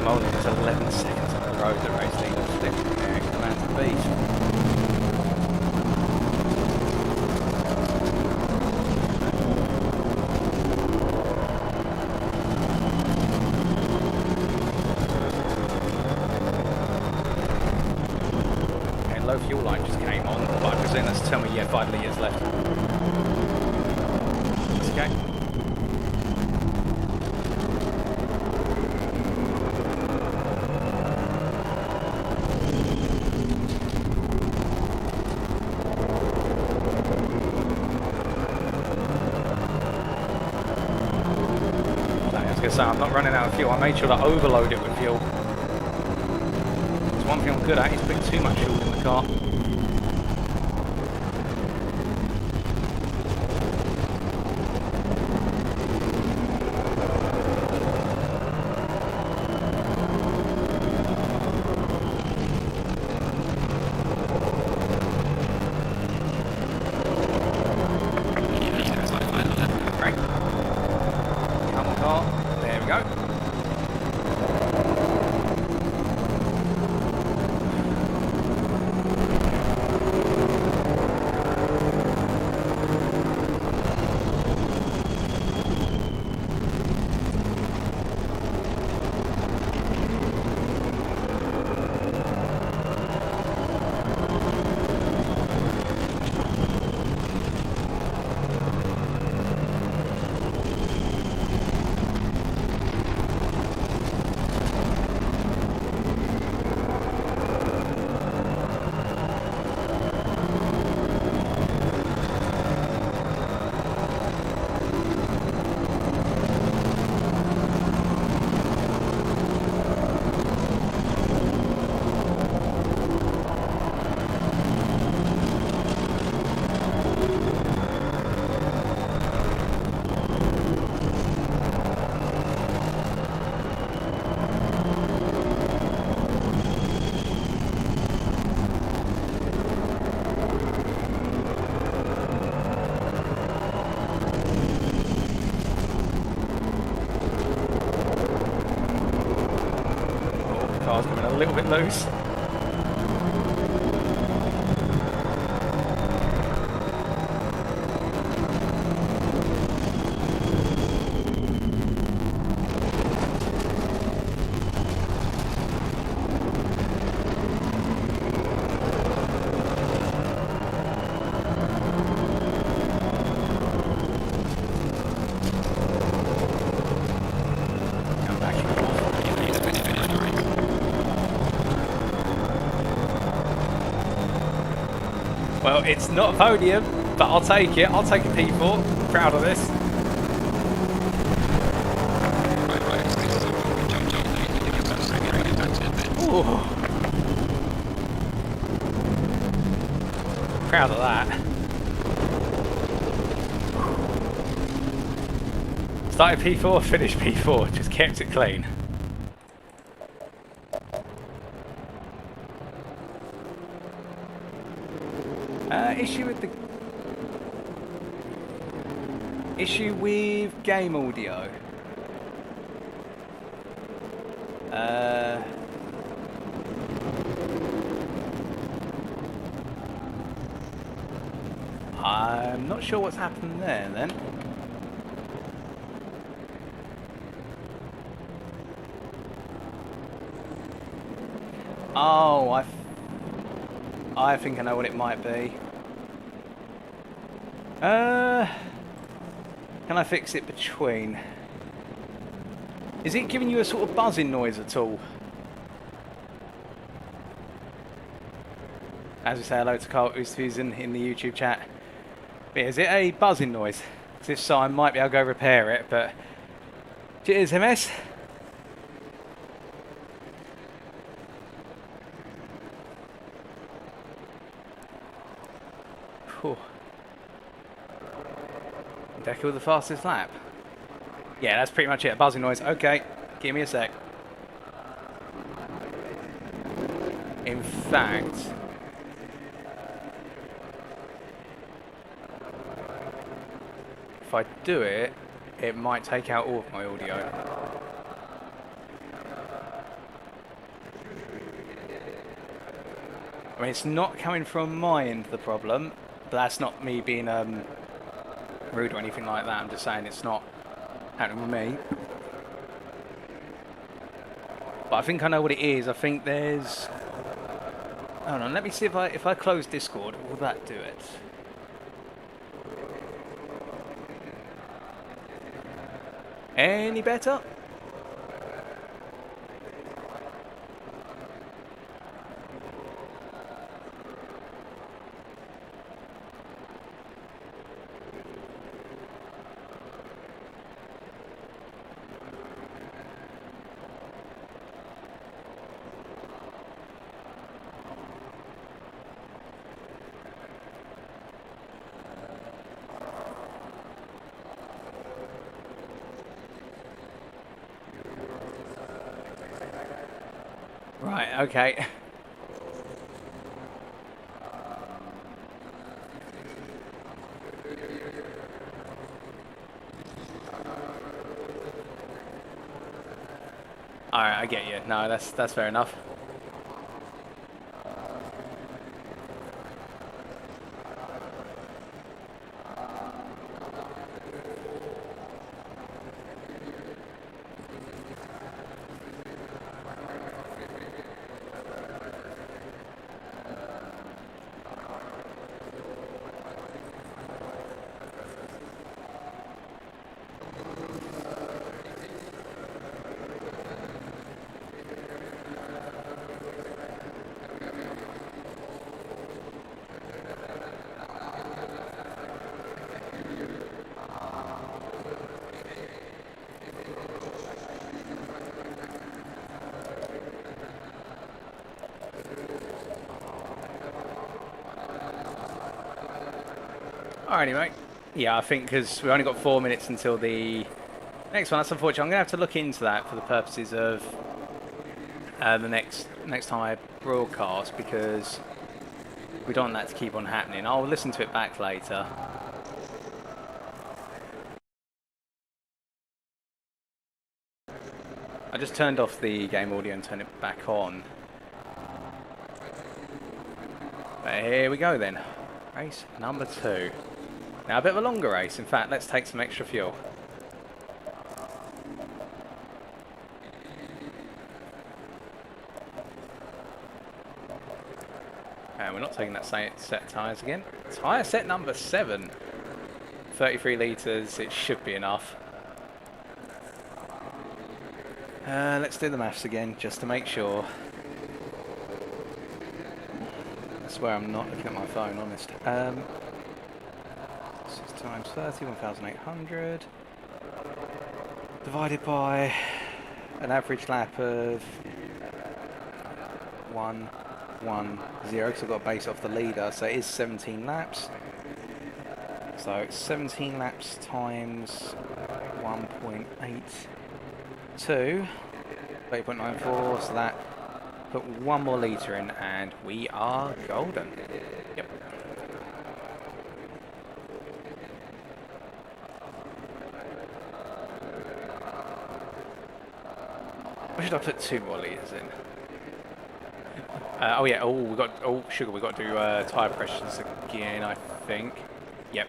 Molding is 11 seconds on the road at race leader. Stick the man to the beat. Low fuel line just came on, but I presume that's to tell me, yeah, 5 litres left. That's okay. I say, I'm not running out of fuel. I made sure to overload it with fuel. It's one thing I'm good at, is putting too much fuel in the car. Car's coming a little bit loose. Well, it's not a podium, but I'll take it. I'll take a P4. Proud of this. Ooh. Proud of that. Started P4, finished P4. Just kept it clean. Issue with game audio. I'm not sure what's happened there then. Oh, I think I know what it might be. Can I fix it between? Is it giving you a sort of buzzing noise at all? As we say hello to Carl who's in the YouTube chat. But is it a buzzing noise? Because if so, I might be able to go repair it, but... Cheers, MS. Whew. Decker with the fastest lap. Yeah, that's pretty much it. A buzzing noise. Okay, give me a sec. In fact, if I do it, it might take out all of my audio. I mean, it's not coming from my end, the problem, but that's not me being rude or anything like that. I'm just saying it's not happening with me. But I think I know what it is. I think there's... Hold on, let me see if I close Discord, will that do it? Any better? Right, okay. Alright, I get you. No, that's fair enough. Alrighty, mate. Yeah, I think because we've only got 4 minutes until the next one. That's unfortunate. I'm going to have to look into that for the purposes of the next time I broadcast, because we don't want that to keep on happening. I'll listen to it back later. I just turned off the game audio and turned it back on. But here we go then. Race number 2. Now a bit of a longer race. In fact, let's take some extra fuel. And we're not taking that same set of tyres again. Tyre set number 7. 33 litres, it should be enough. Let's do the maths again, just to make sure. I swear I'm not looking at my phone, honest. 6 times 30, 1,800. Divided by an average lap of 110, because I've got to base off the leader, so it is 17 laps. So it's 17 laps times 1.82, 30.94, so that put 1 more litre in and we are golden. Yep. Or should I put 2 more litres in? Oh yeah, we've got to do tyre pressures again, I think. Yep.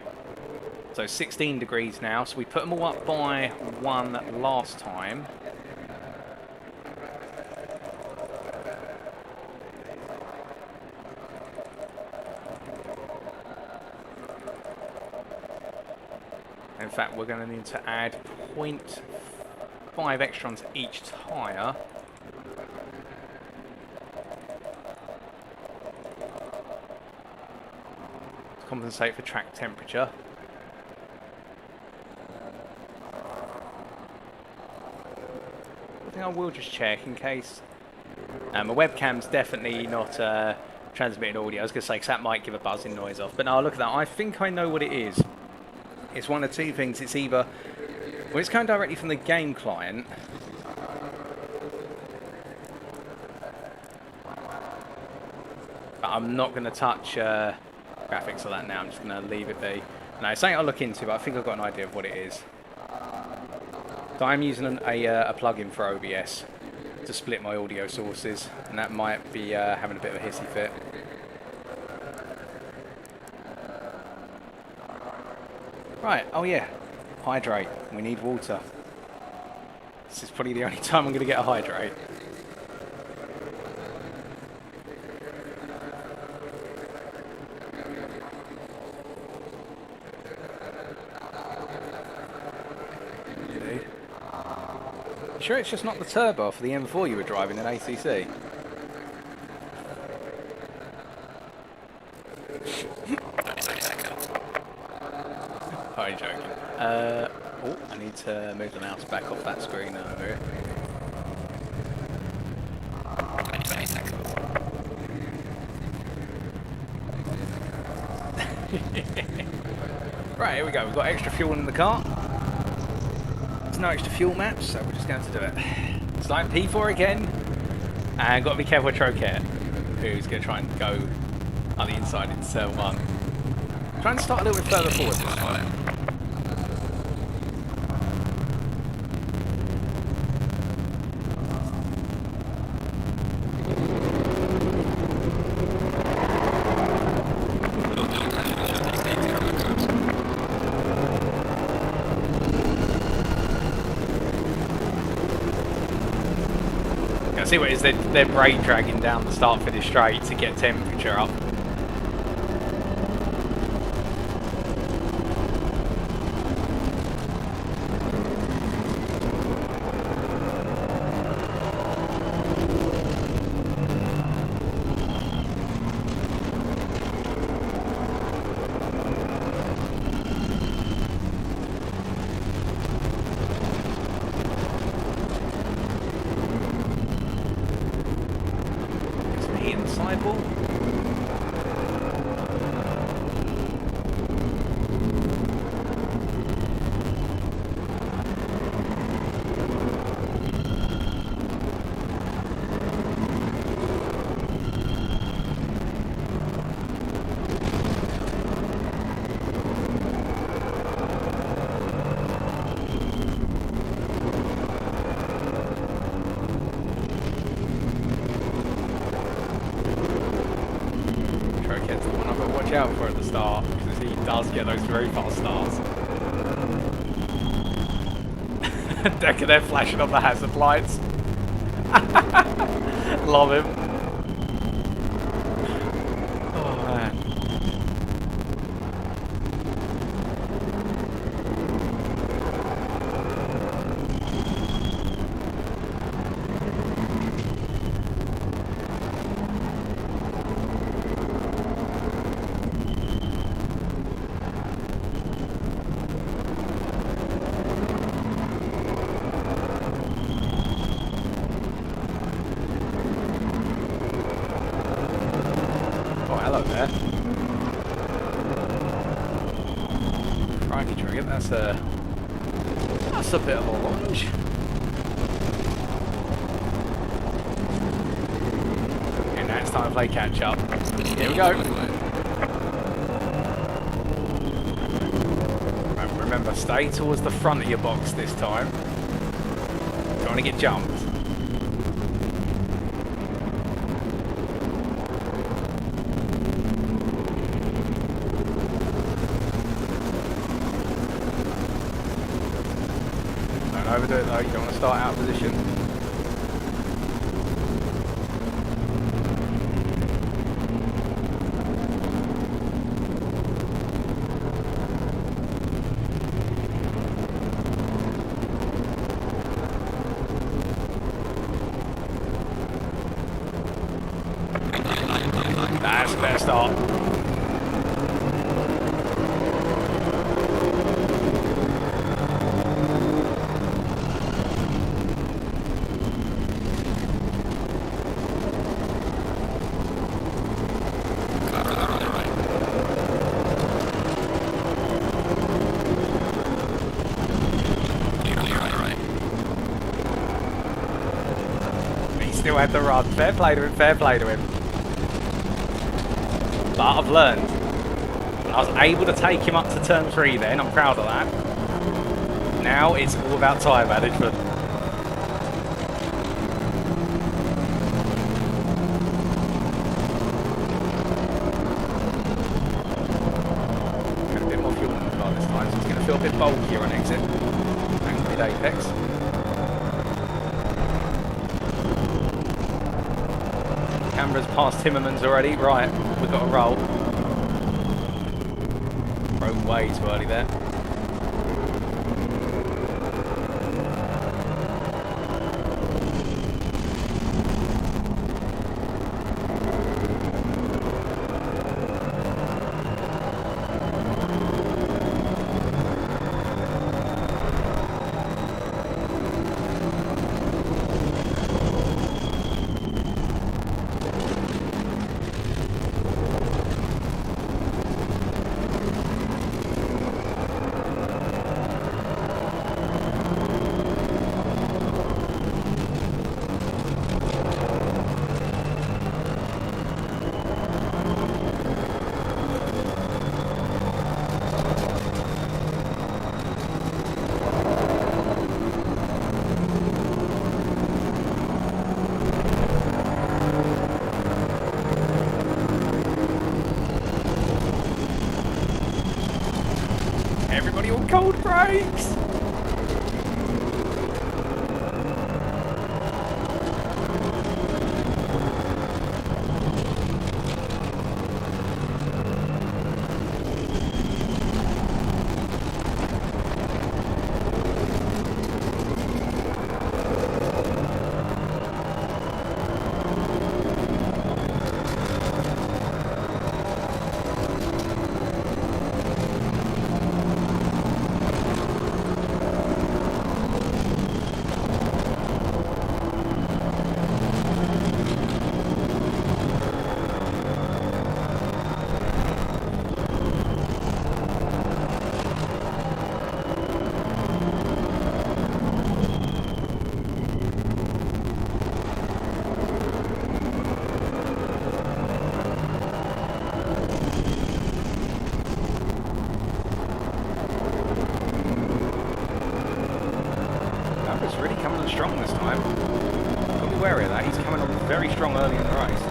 So 16 degrees now, so we put them all up by 1 last time. In fact, we're going to need to add 0.5 extra onto each tyre. To compensate for track temperature. I think I will just check in case. My webcam's definitely not transmitting audio. I was going to say, 'cause that might give a buzzing noise off. But no, look at that. I think I know what it is. It's one of 2 things. It's either, well, it's coming directly from the game client. But I'm not going to touch graphics of that now. I'm just going to leave it be. No, it's something I'll look into, but I think I've got an idea of what it is. So I'm using a plugin for OBS to split my audio sources, and that might be having a bit of a hissy fit. Right, oh yeah, hydrate. We need water. This is probably the only time I'm going to get a hydrate. Indeed. Sure it's just not the turbo for the M4 you were driving in ACC? Oh, you're joking. Oh, I need to move the mouse back off that screen over here. 20 seconds. Right, here we go. We've got extra fuel in the car. There's no extra fuel maps, so we're just going to do it. It's like P4 again. And got to be careful with Troquet, who's going to try and go on the inside into turn 1. Try and start a little bit further forward this time. See what it is, they're brake dragging down the start finish straight to get temperature up. Sidewall. Watch out for at the start, because he does get those very fast starts. Decker there flashing on the hazard lights. Love him. Oh man. Hello there. Crikey, Trigger, that's a bit of a launch. And now it's time to play catch up. Here we go. Right, remember, stay towards the front of your box this time. Don't want to get jumped. Overdo it though, you don't want to start out of position. That's a better start. Still had the run. Fair play to him, fair play to him. But I've learned. I was able to take him up to turn 3 then, I'm proud of that. Now it's all about tyre management. Got a bit more fuel in the car this time, so it's going to feel a bit bulkier on exit. Thanks to Apex. Canberra's past Timmermans already. Right, we've got to roll. Broke way too early there. brakes! Really coming on strong this time. Got to be wary of that. He's coming on very strong early in the race.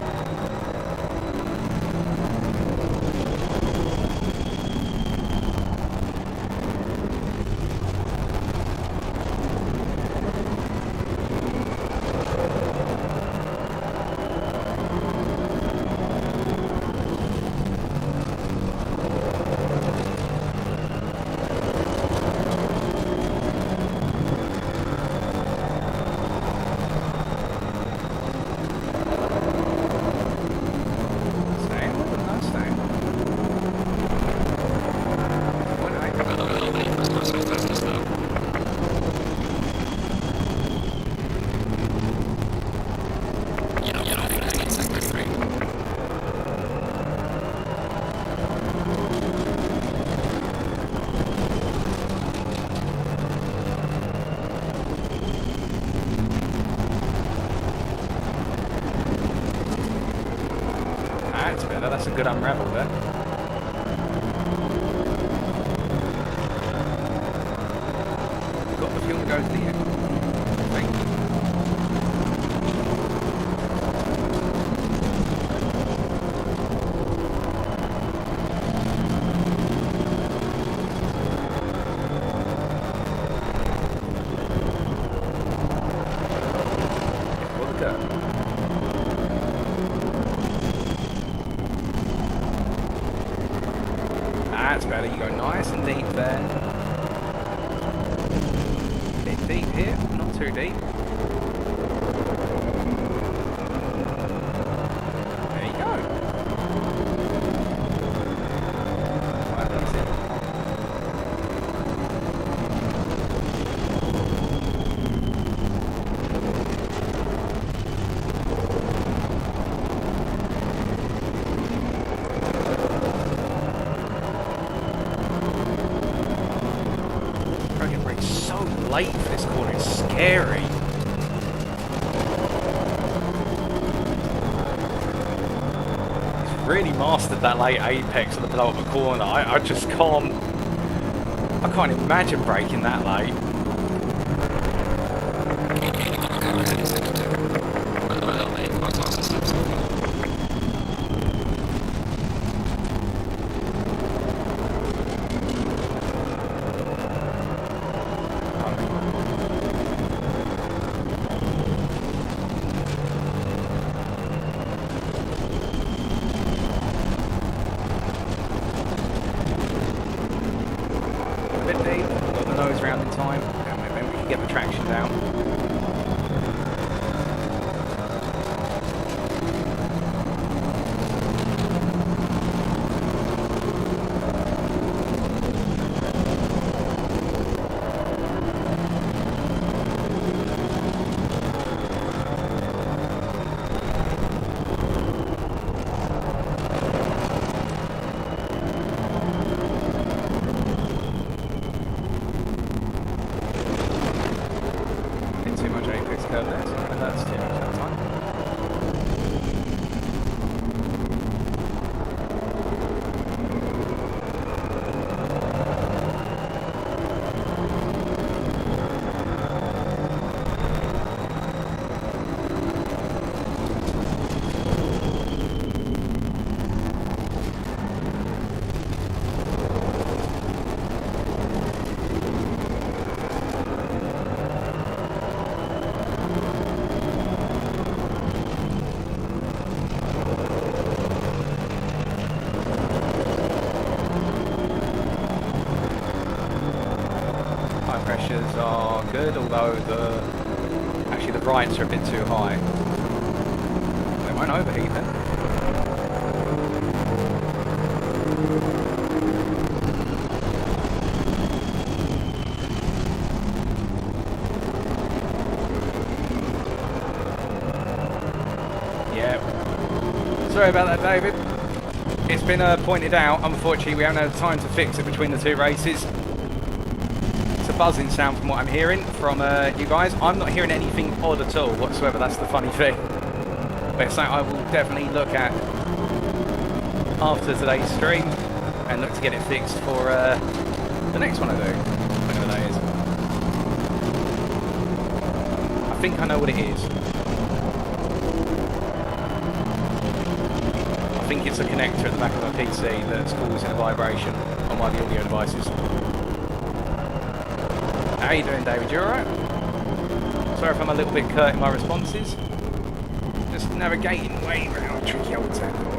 That's better, that's a good unravel there. Got the fuel to go to the end. Thank you. For the curve. That's better, you go nice and deep there. Bit deep here, not too deep. There you go. Quite easy. So late for this corner, it's scary. He's really mastered that late apex at the blow up the corner. I just can't. I can't imagine braking that late. Bit deep, got the nose round in time, and then we can get the traction down. Tyre pressures are good, although actually the rights are a bit too high. They won't overheat then. Yeah. Sorry about that, David. It's been pointed out, unfortunately we haven't had time to fix it between the two races. It's a buzzing sound from what I'm hearing from you guys. I'm not hearing anything odd at all whatsoever, that's the funny thing. But it's something I will definitely look at after today's stream and look to get it fixed for the next one I do, whenever that is. I think I know what it is. I think it's a connector at the back of my PC that's causing a vibration on one of the audio devices. How are you doing, David? You alright? Sorry if I'm a little bit curt in my responses. Just navigating way around tricky old Zandvoort.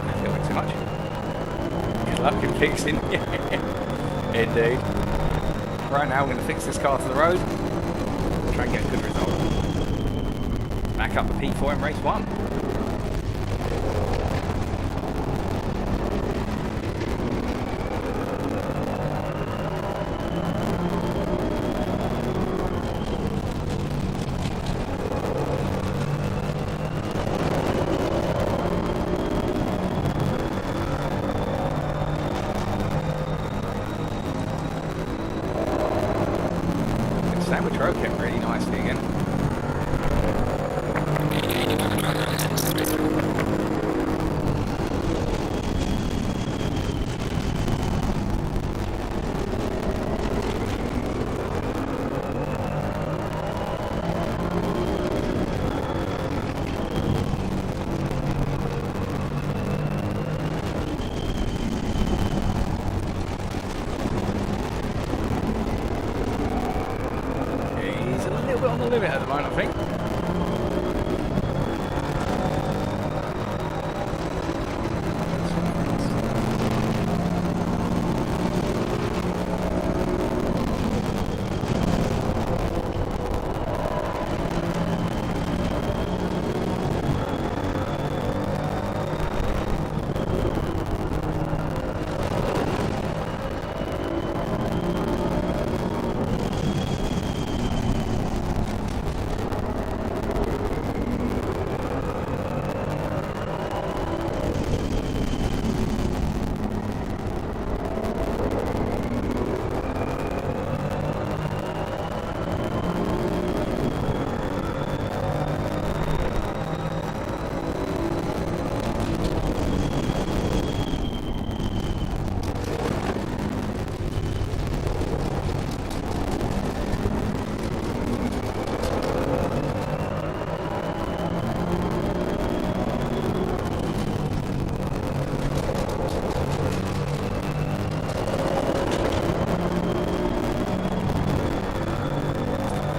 A little bit too much. Good luck in fixing. Indeed. Right now, we're going to fix this car to the road. Try and get a good result. Back up the P4 in race 1. Sandwich road kept really nicely again. On the limit at the moment, I think.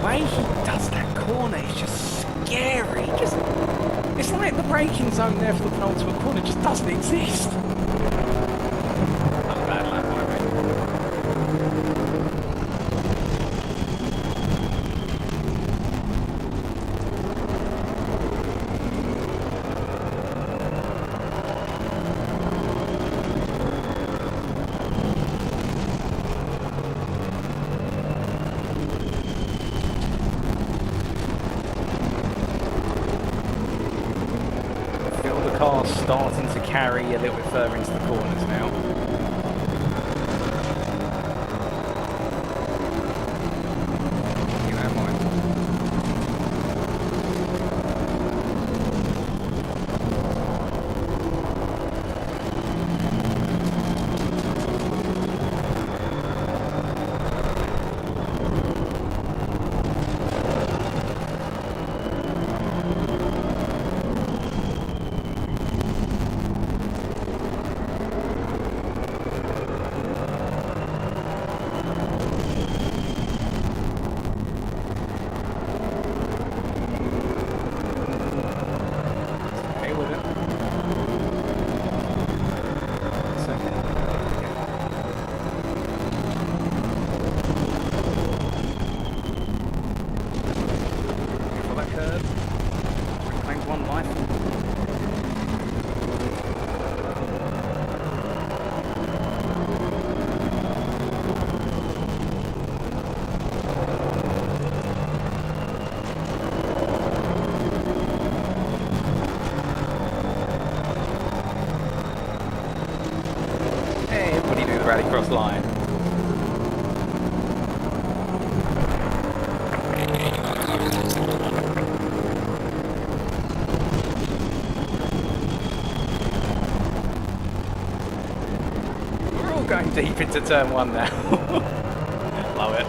Way he does that corner is just scary. It's like the braking zone there for the penultimate corner just doesn't exist. That's a bad lap, by the car's starting to carry a little bit further into the corners now. Keep that in mind. F1 life. Hey, everybody do the rallycross line. We're all going deep into turn 1 now. Love it.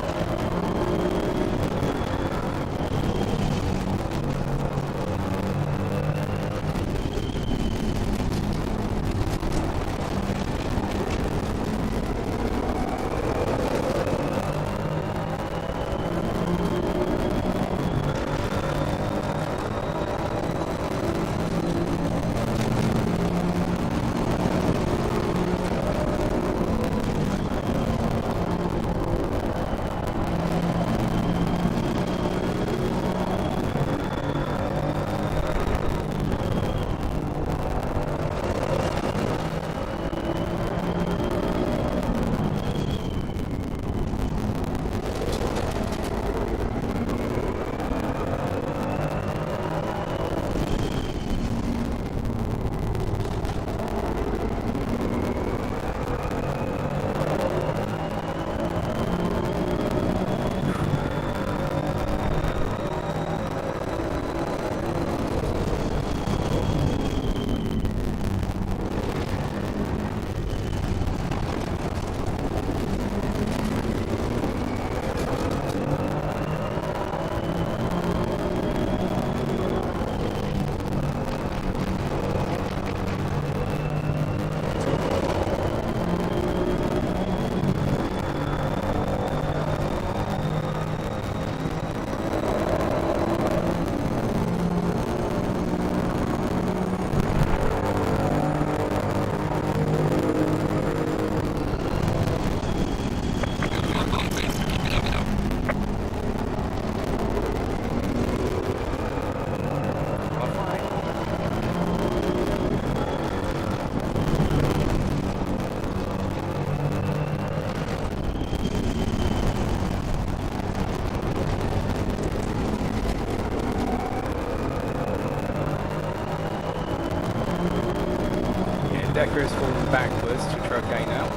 Decker is falling backwards to Troquet now.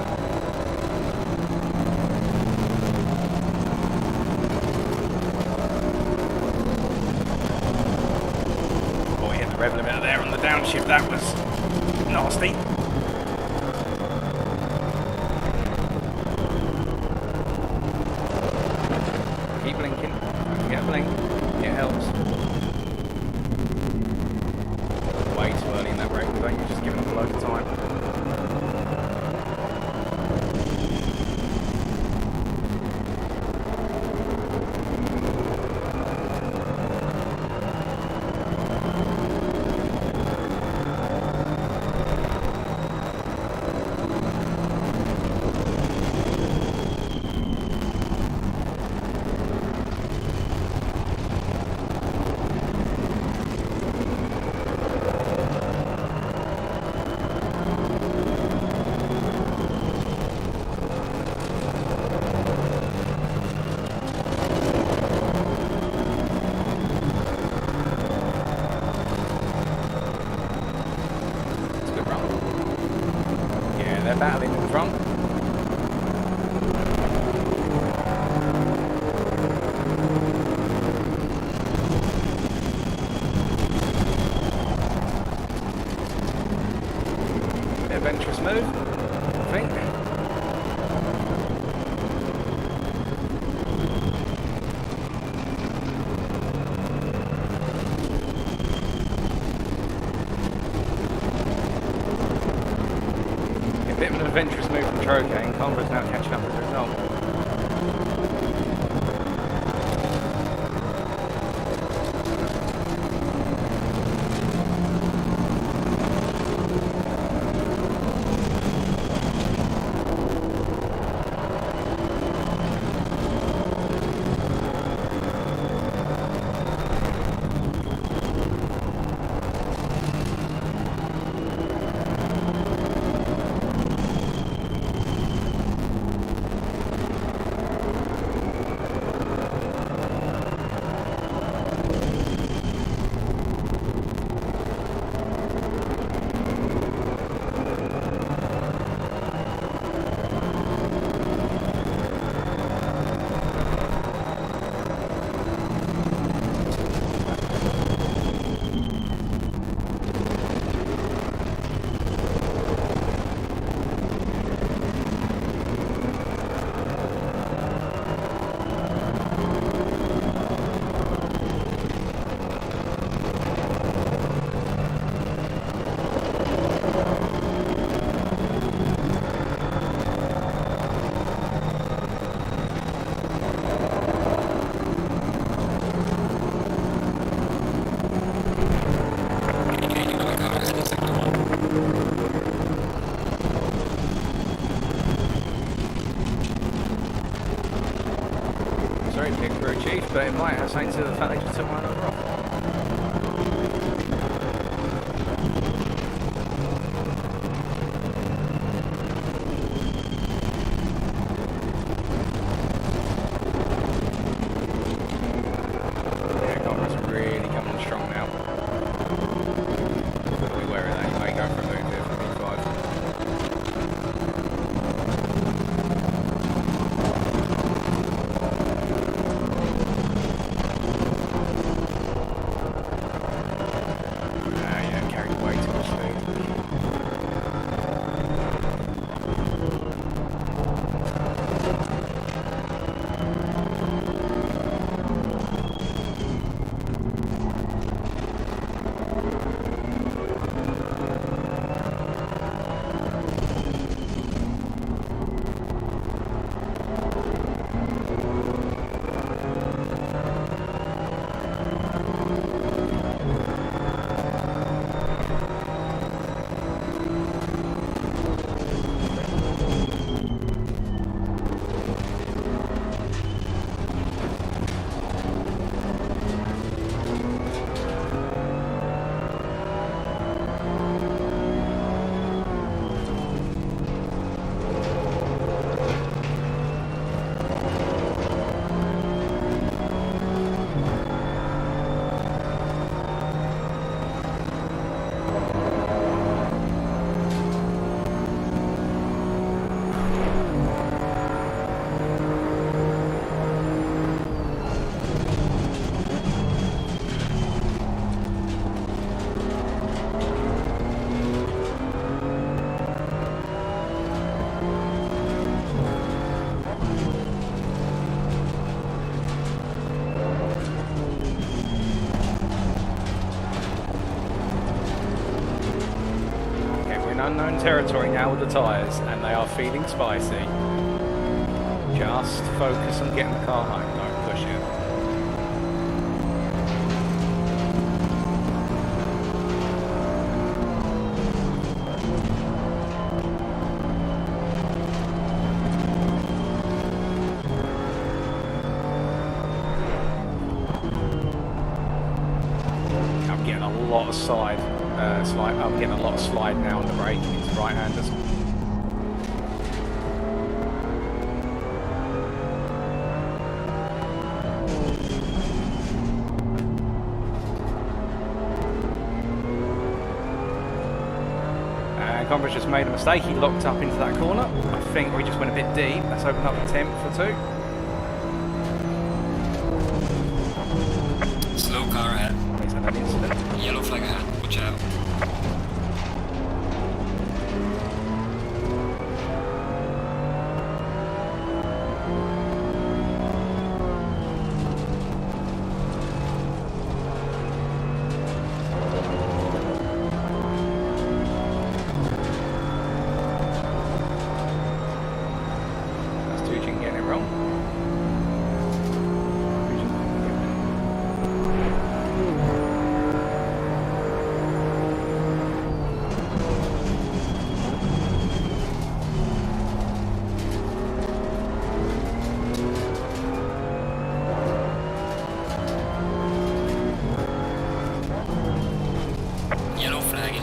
Oh, he hit the rev limiter there on the downshift. That was nasty. Keep blinking. Get a blink. It helps. Way too early in that break, don't you? Just giving them a load of time. They're battling in front. Bit of adventurous move, I think. A bit of an adventurous move from Troquet, and Converse now catching up as a result. but it might have something to do with the fact they just took mine over off. Yeah, Conrad's really coming on strong now. Be wary of that, you may go for a move here from B5. Unknown territory now with the tyres, and they are feeling spicy. Just focus on getting the car home, don't push it. I'm getting a lot of slide. I'm getting a lot of slide now on the brake into right-handers. And Conrad's just made a mistake. He locked up into that corner. I think we just went a bit deep. Let's open up the temp for 2. Slow car ahead. He's had an incident. Yellow flag ahead. Watch out.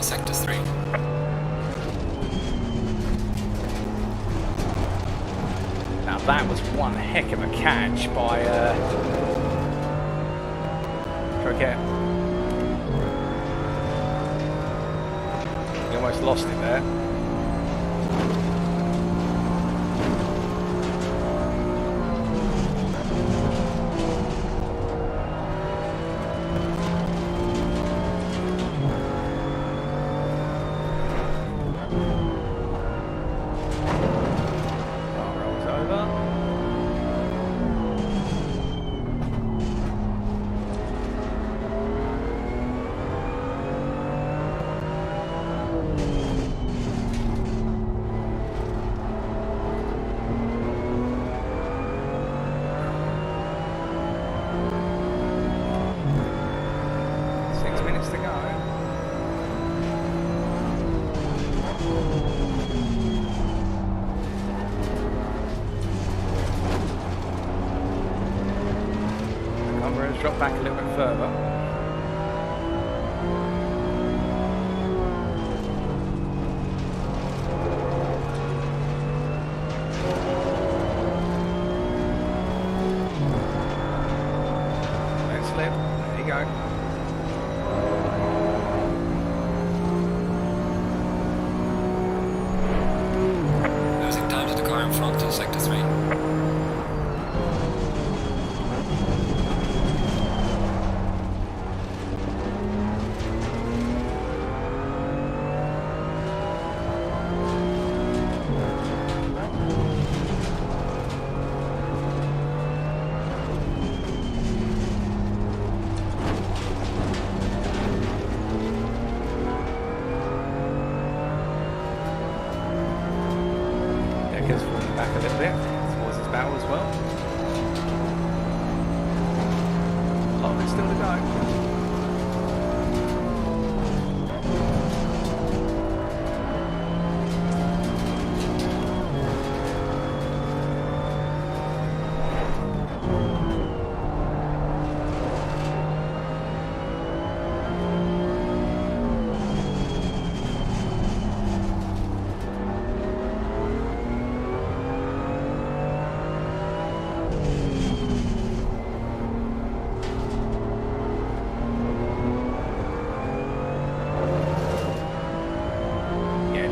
Sector 3. Now that was one heck of a catch by Croquette. He almost lost it there. drop back a little bit further. Let's slip. There you go. Losing time to the car in front in sector 3. Decker's falling back a little bit towards his battle as well. A lot of it still to go.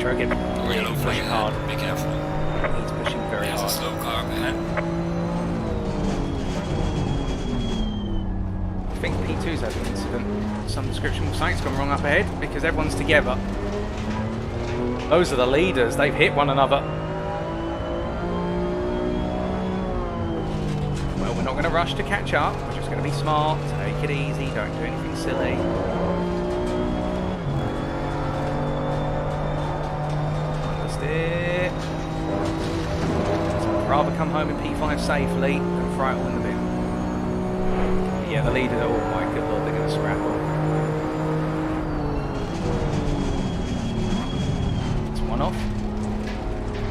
Again, really pushing hard. Be careful. He's pushing very There's a hard. slow car up ahead. I think P2's had an incident. Some description will say it's gone wrong up ahead because everyone's together. Those are the leaders. They've hit one another. Well, we're not going to rush to catch up. We're just going to be smart. Take it easy. Don't do anything silly. It. I'd rather come home in P5 safely than throw it all in the bin. Yeah, the leader, oh my good lord, they're going to scramble. It's one off.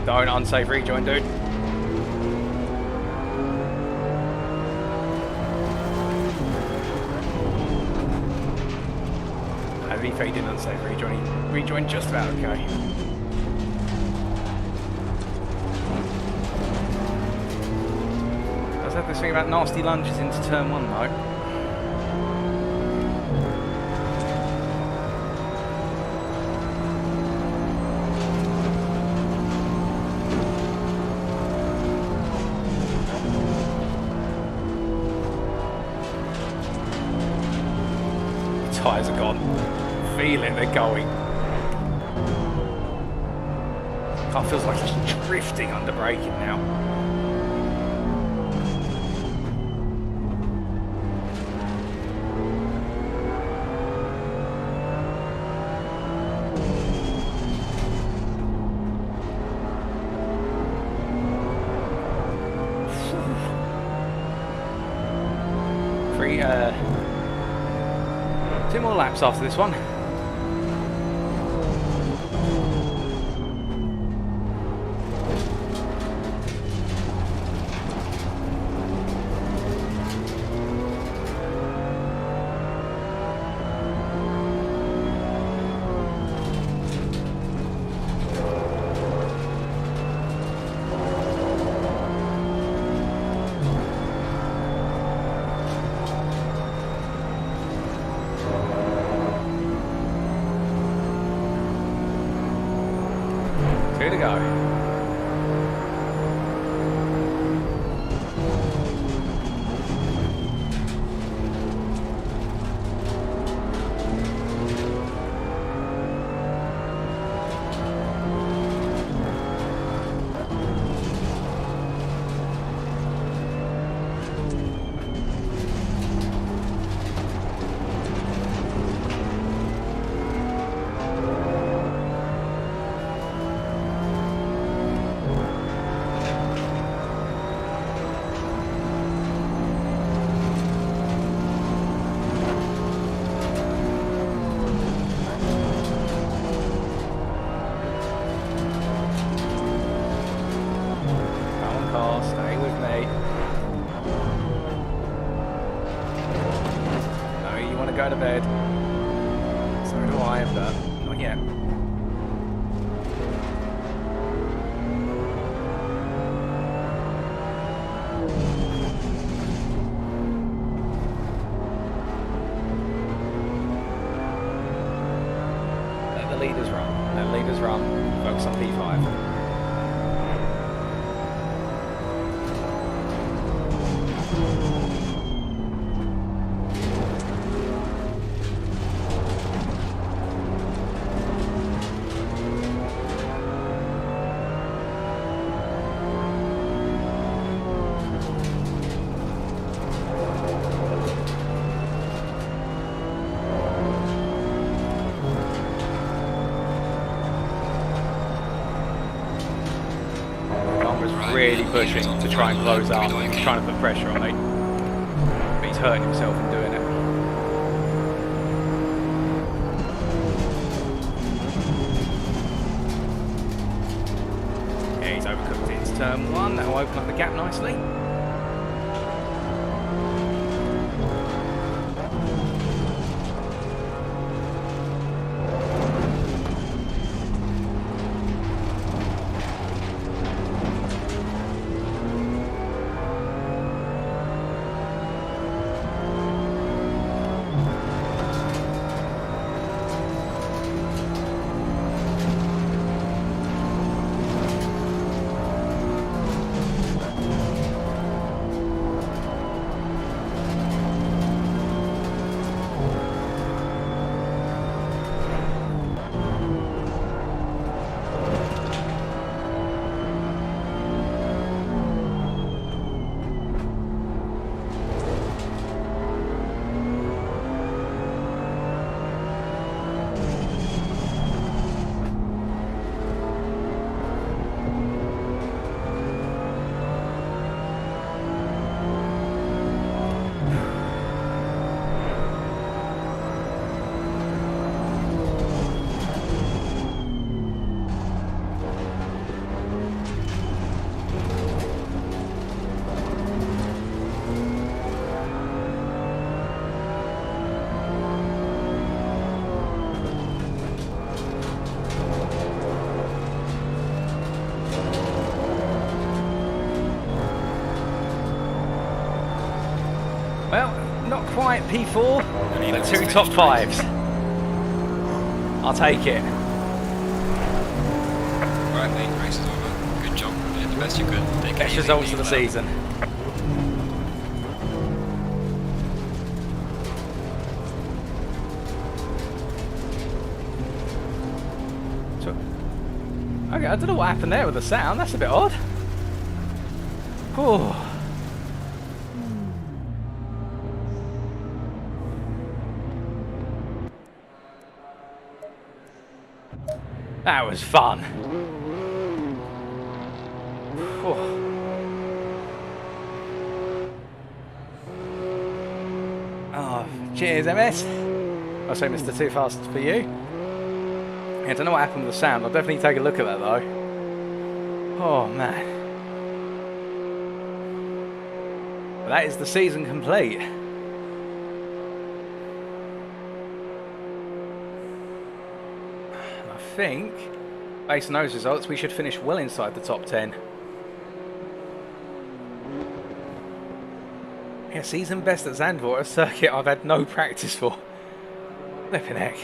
Don't unsafe rejoin, dude. I think he didn't unsafe rejoin. He rejoined just about okay. I have this thing about nasty lunges into turn 1 though. The tyres are gone. Feel it, they're going. Car feels like it's drifting under braking now. Two more laps after this one. Two to go. out of bed. So do I, but not yet. Let the leaders run. Let the leaders run. Focus on P5. Really pushing to try and close up. He's trying to put pressure on me. But he's hurting himself in doing it. Yeah, he's overcooked it. It's turn 1. That'll open up the gap nicely. Well, not quite P4, but 2 top 5s. I'll take it. Right, mate, race is over. Good job. You did the best you could. Best results of the season. Okay, I don't know what happened there with the sound. That's a bit odd. Oh. That was fun. Oh. Oh, cheers, MS. I'll say Mr. Too Fast for you. Yeah, I don't know what happened with the sound. I'll definitely take a look at that though. Oh man. But that is the season complete. I think, based on those results, we should finish well inside the top 10. Yeah, season best at Zandvoort, a circuit I've had no practice for. Flippin' heck.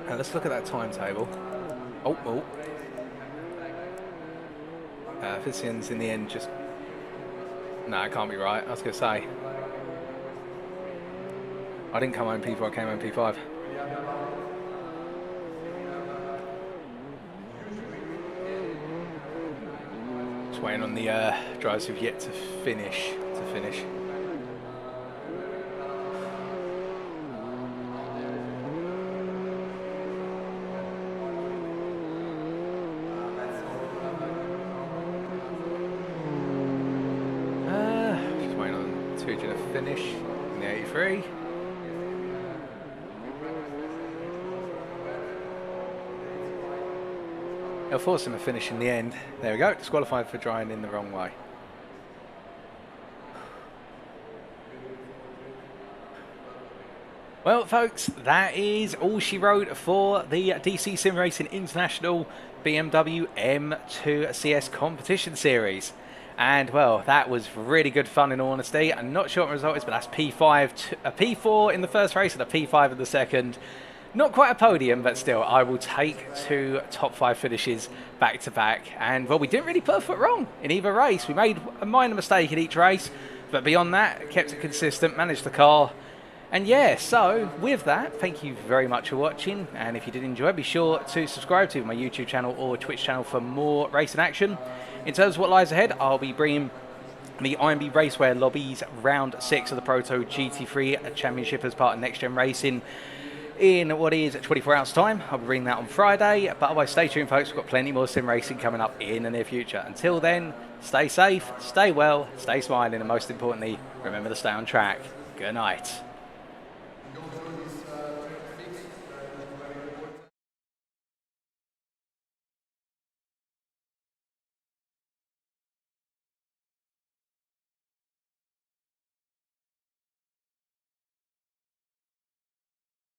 Now let's look at that timetable. Oh. Fisian's in the end just... No, it can't be right. I was going to say. I didn't come home P4, I came home P5. Just waiting on the drivers who've yet to finish. Just waiting on Tuja to finish in the 83. It'll force him to finish in the end. There we go, disqualified for driving in the wrong way. Well, folks, that is all she wrote for the DC-SimRacing International BMW M2 CS competition series. And, well, that was really good fun, in all honesty. I'm not sure what the result is, but that's a P4 in the first race and a P5 in the second. Not quite a podium, but still, I will take 2 top 5 finishes back to back. And, well, we didn't really put a foot wrong in either race. We made a minor mistake in each race, but beyond that, kept it consistent, managed the car. And yeah, so with that, thank you very much for watching. And if you did enjoy, be sure to subscribe to my YouTube channel or Twitch channel for more racing action. In terms of what lies ahead, I'll be bringing the IMB Racewear Lobbies Round 6 of the Proto GT3 Championship as part of Next Gen Racing in what is 24 hours time. I'll be bringing that on Friday, but otherwise stay tuned, folks. We've got plenty more sim racing coming up in the near future. Until then, stay safe, stay well, stay smiling, and most importantly, remember to stay on track. Good night.